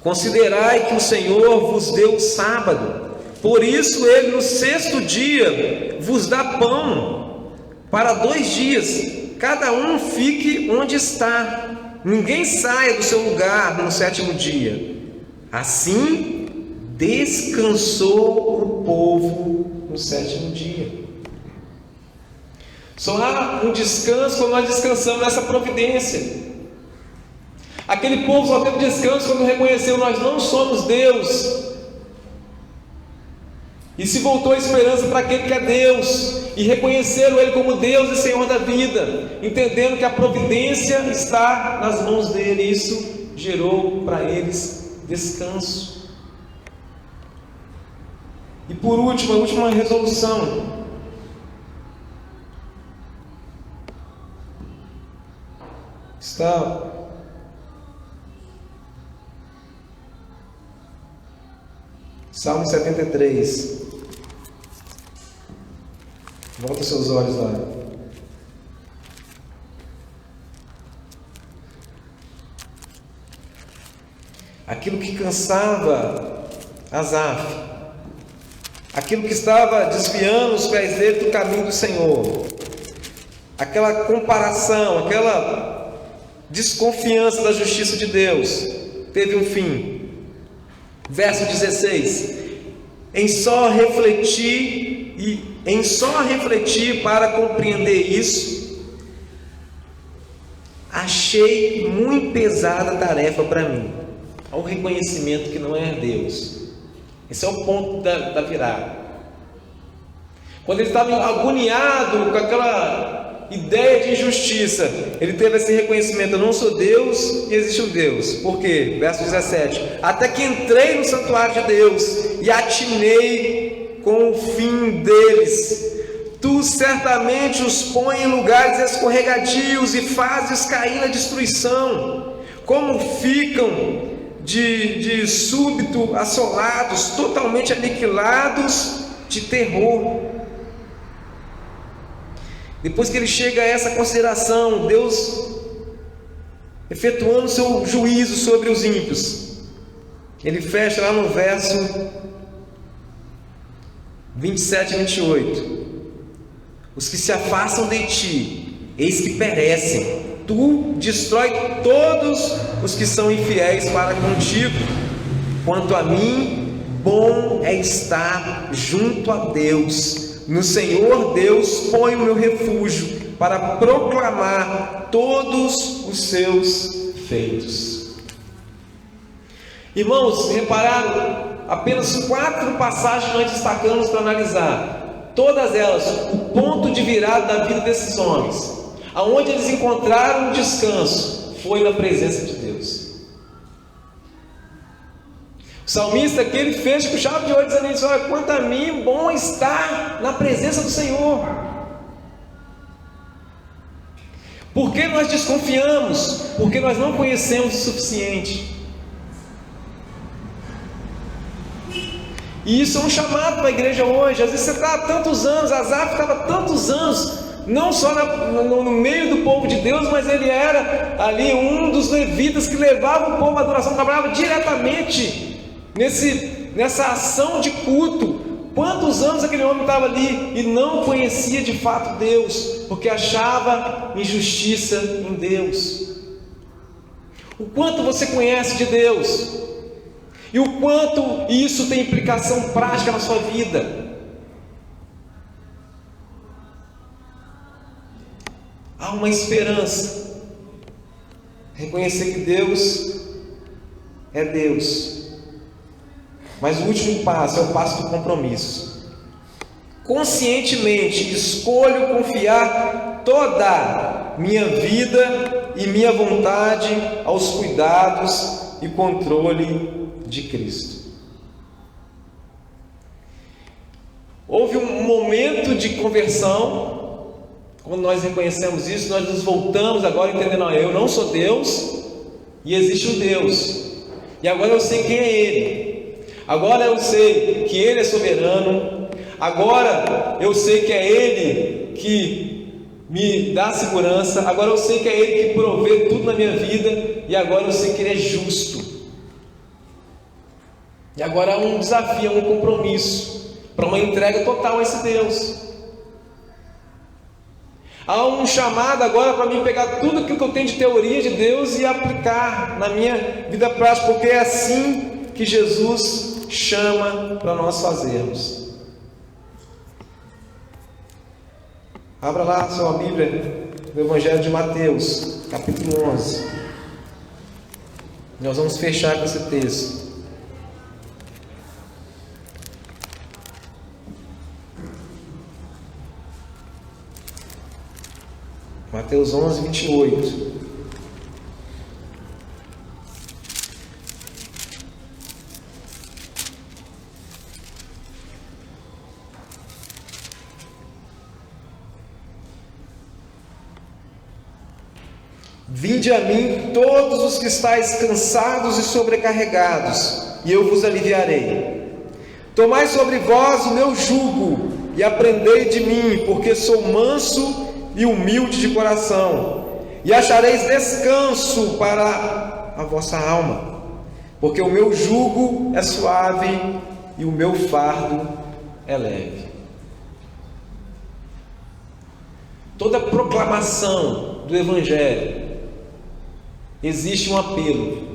Considerai que o Senhor vos deu o sábado, por isso Ele no sexto dia vos dá pão para 2 dias, cada um fique onde está, ninguém saia do seu lugar no sétimo dia. Assim descansou o povo no sétimo dia. Só há um descanso quando nós descansamos nessa providência. Aquele povo só teve descanso quando reconheceu: nós não somos Deus, e se voltou a esperança para aquele que é Deus, e reconheceram Ele como Deus e Senhor da vida, entendendo que a providência está nas mãos dEle. Isso gerou para eles descanso. E por último, a última resolução. Está Salmo 73. Volta seus olhos lá. Aquilo que cansava Asaf, aquilo que estava desviando os pés dele do caminho do Senhor, aquela comparação, aquela desconfiança da justiça de Deus, teve um fim. Verso 16: em só refletir para compreender isso, achei muito pesada a tarefa para mim. Há um reconhecimento que não é Deus. Esse é o ponto da virada. Quando ele estava agoniado com aquela ideia de injustiça, ele teve esse reconhecimento: eu não sou Deus e existe um Deus. Por quê? Verso 17: até que entrei no santuário de Deus e atinei com o fim deles. Tu certamente os põe em lugares escorregadios e fazes cair na destruição. Como ficam de súbito assolados, totalmente aniquilados de terror. Depois que ele chega a essa consideração, Deus efetuando seu juízo sobre os ímpios, ele fecha lá no verso 27 e 28: os que se afastam de ti, eis que perecem. Tu destrói todos os que são infiéis para contigo. Quanto a mim, bom é estar junto a Deus. No Senhor Deus ponho o meu refúgio, para proclamar todos os seus feitos. Irmãos, repararam? Apenas 4 passagens nós destacamos para analisar. Todas elas, o ponto de virada da vida desses homens, aonde eles encontraram um descanso, foi na presença de Deus. O salmista aqui, ele fez com chave de ouro, dizendo isso: olha, quanto a mim, bom estar na presença do Senhor. Por que nós desconfiamos? Porque nós não conhecemos o suficiente. E isso é um chamado para a igreja hoje. Às vezes você está há tantos anos, Asaf estava há tantos anos, não só no meio do povo de Deus, mas ele era ali um dos levitas que levava o povo à adoração, trabalhava diretamente nessa ação de culto. Quantos anos aquele homem estava ali e não conhecia de fato Deus, porque achava injustiça em Deus? O quanto você conhece de Deus? E o quanto isso tem implicação prática na sua vida? Há uma esperança. Reconhecer que Deus é Deus. Mas o último passo é o passo do compromisso. Conscientemente escolho confiar toda minha vida e minha vontade aos cuidados e controle de Cristo. Houve um momento de conversão. Quando nós reconhecemos isso, nós nos voltamos agora entendendo: eu não sou Deus e existe um Deus, e agora eu sei quem é Ele. Agora eu sei que Ele é soberano. Agora eu sei que é Ele que me dá segurança. Agora eu sei que é Ele que provê tudo na minha vida. E agora eu sei que Ele é justo. E agora há um desafio, um compromisso para uma entrega total a esse Deus. Há um chamado agora para mim pegar tudo aquilo que eu tenho de teoria de Deus e aplicar na minha vida prática, porque é assim que Jesus chama para nós fazermos. Abra lá a sua Bíblia no Evangelho de Mateus, capítulo 11. Nós vamos fechar com esse texto. Mateus 11, 28. Vinde a mim todos os que estáis cansados e sobrecarregados, e eu vos aliviarei. Tomai sobre vós o meu jugo, e aprendei de mim, porque sou manso e humilde de coração, e achareis descanso para a vossa alma, porque o meu jugo é suave e o meu fardo é leve. Toda proclamação do Evangelho existe um apelo.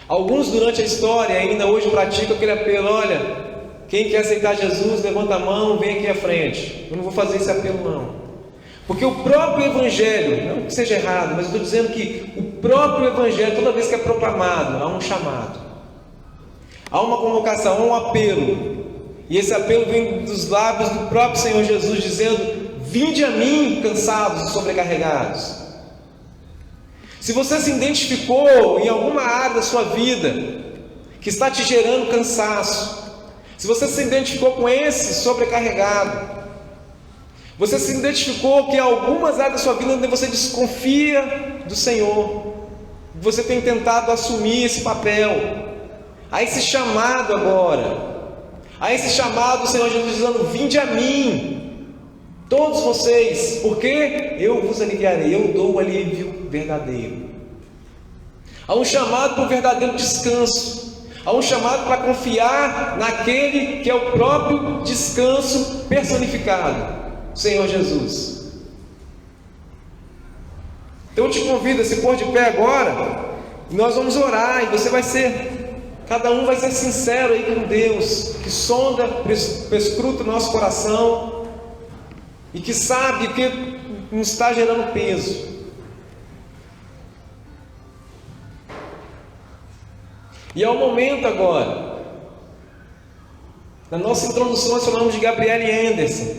Alguns durante a história ainda hoje praticam aquele apelo: olha, quem quer aceitar Jesus, levanta a mão, vem aqui à frente. Eu não vou fazer esse apelo não, porque o próprio Evangelho, não que seja errado, mas eu estou dizendo que o próprio Evangelho, toda vez que é proclamado, há um chamado, há uma convocação, há um apelo. E esse apelo vem dos lábios do próprio Senhor Jesus, dizendo: vinde a mim, cansados e sobrecarregados. Se você se identificou em alguma área da sua vida que está te gerando cansaço, se você se identificou com esse sobrecarregado, você se identificou que em algumas áreas da sua vida onde você desconfia do Senhor, você tem tentado assumir esse papel, há esse chamado agora, há esse chamado do Senhor Jesus dizendo: vinde a mim, todos vocês, porque eu vos aliviarei, eu dou o alívio verdadeiro. Há um chamado para o verdadeiro descanso, há um chamado para confiar naquele que é o próprio descanso personificado, Senhor Jesus. Então eu te convido a se pôr de pé agora, e nós vamos orar, e você vai ser, cada um vai ser sincero aí com Deus, que sonda, perscruta o nosso coração, e que sabe o que nos está gerando peso. E é o momento agora. Na nossa introdução nós falamos de Gabriele Anderson,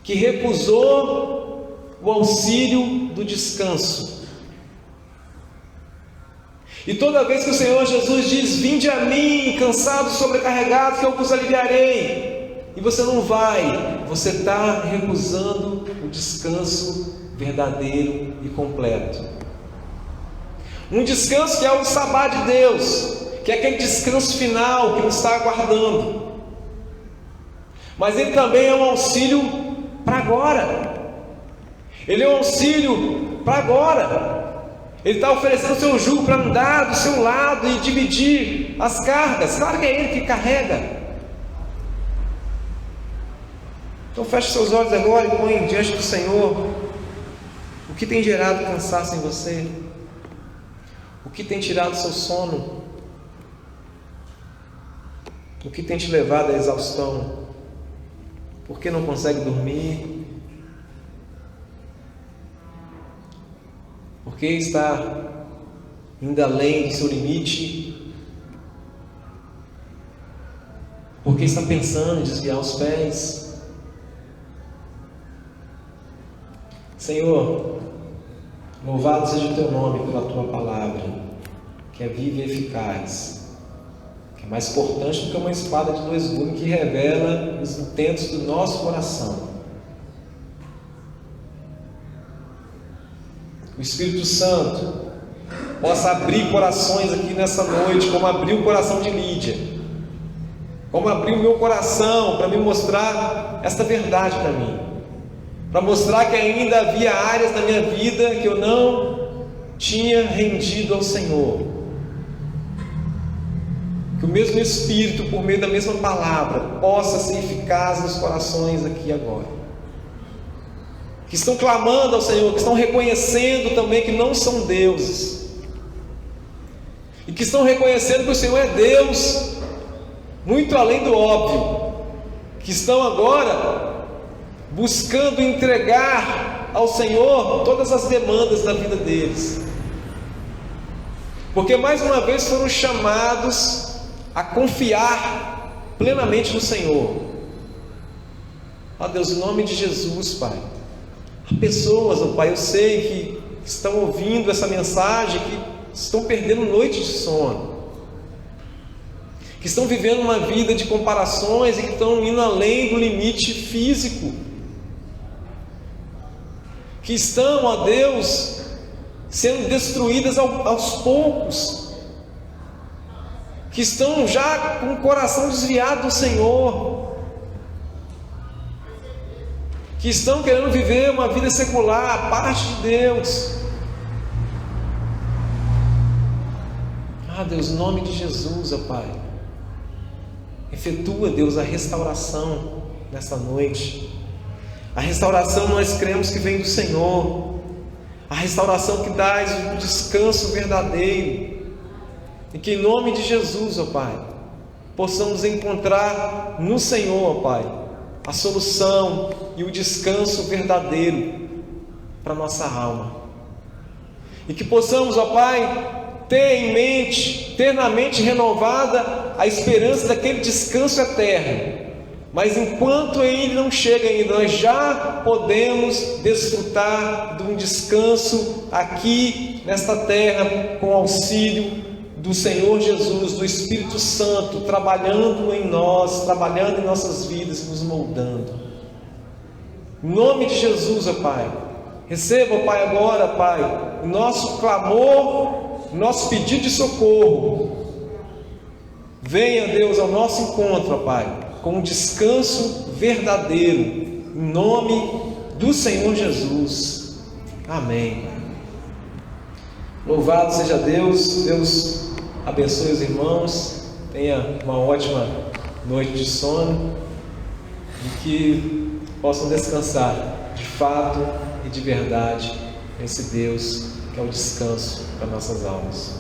que recusou o auxílio do descanso. E toda vez que o Senhor Jesus diz: vinde a mim, cansados e sobrecarregados, que eu vos aliviarei, e você não vai, você está recusando o descanso verdadeiro e completo. Um descanso que é o sabá de Deus, que é aquele descanso final que nos está aguardando. Mas Ele também é um auxílio para agora. Ele é um auxílio para agora. Ele está oferecendo o seu jugo para andar do seu lado e dividir as cargas. Claro que é Ele que carrega. Então feche seus olhos agora e põe diante do Senhor o que tem gerado cansaço em você, o que tem tirado seu sono, o que tem te levado à exaustão. Por que não consegue dormir? Por que está indo além do seu limite? Por que está pensando em desviar os pés? Senhor, louvado seja o Teu nome pela Tua palavra, que é viva e eficaz, que é mais cortante do que uma espada de dois gumes, que revela os intentos do nosso coração. O Espírito Santo possa abrir corações aqui nessa noite, como abriu o coração de Lídia, como abriu o meu coração para me mostrar esta verdade para mim, para mostrar que ainda havia áreas da minha vida que eu não tinha rendido ao Senhor. Que o mesmo Espírito, por meio da mesma palavra, possa ser eficaz nos corações aqui agora, que estão clamando ao Senhor, que estão reconhecendo também que não são deuses, e que estão reconhecendo que o Senhor é Deus, muito além do óbvio, que estão agora buscando entregar ao Senhor todas as demandas da vida deles, porque mais uma vez foram chamados a confiar plenamente no Senhor. Ó Deus, em nome de Jesus, Pai, há pessoas, ó Pai, eu sei que estão ouvindo essa mensagem, que estão perdendo noite de sono, que estão vivendo uma vida de comparações e que estão indo além do limite físico, que estão, ó Deus, sendo destruídas aos poucos, que estão já com o coração desviado do Senhor, que estão querendo viver uma vida secular, a parte de Deus. Ah, Deus, em nome de Jesus, ó Pai, efetua, Deus, a restauração nesta noite. A restauração nós cremos que vem do Senhor, a restauração que dá o descanso verdadeiro, e que em nome de Jesus, ó Pai, possamos encontrar no Senhor, ó Pai, a solução e o descanso verdadeiro para a nossa alma, e que possamos, ó Pai, ter em mente, ter na mente renovada a esperança daquele descanso eterno. Mas enquanto ele não chega ainda, nós já podemos desfrutar de um descanso aqui nesta terra, com o auxílio do Senhor Jesus, do Espírito Santo, trabalhando em nós, trabalhando em nossas vidas, nos moldando. Em nome de Jesus, ó Pai, receba, ó Pai, agora, Pai, o nosso clamor, o nosso pedido de socorro. Venha, Deus, ao nosso encontro, ó Pai, com um descanso verdadeiro, em nome do Senhor Jesus. Amém. Louvado seja Deus. Deus abençoe os irmãos. Tenha uma ótima noite de sono e que possam descansar de fato e de verdade nesse Deus que é o descanso para nossas almas.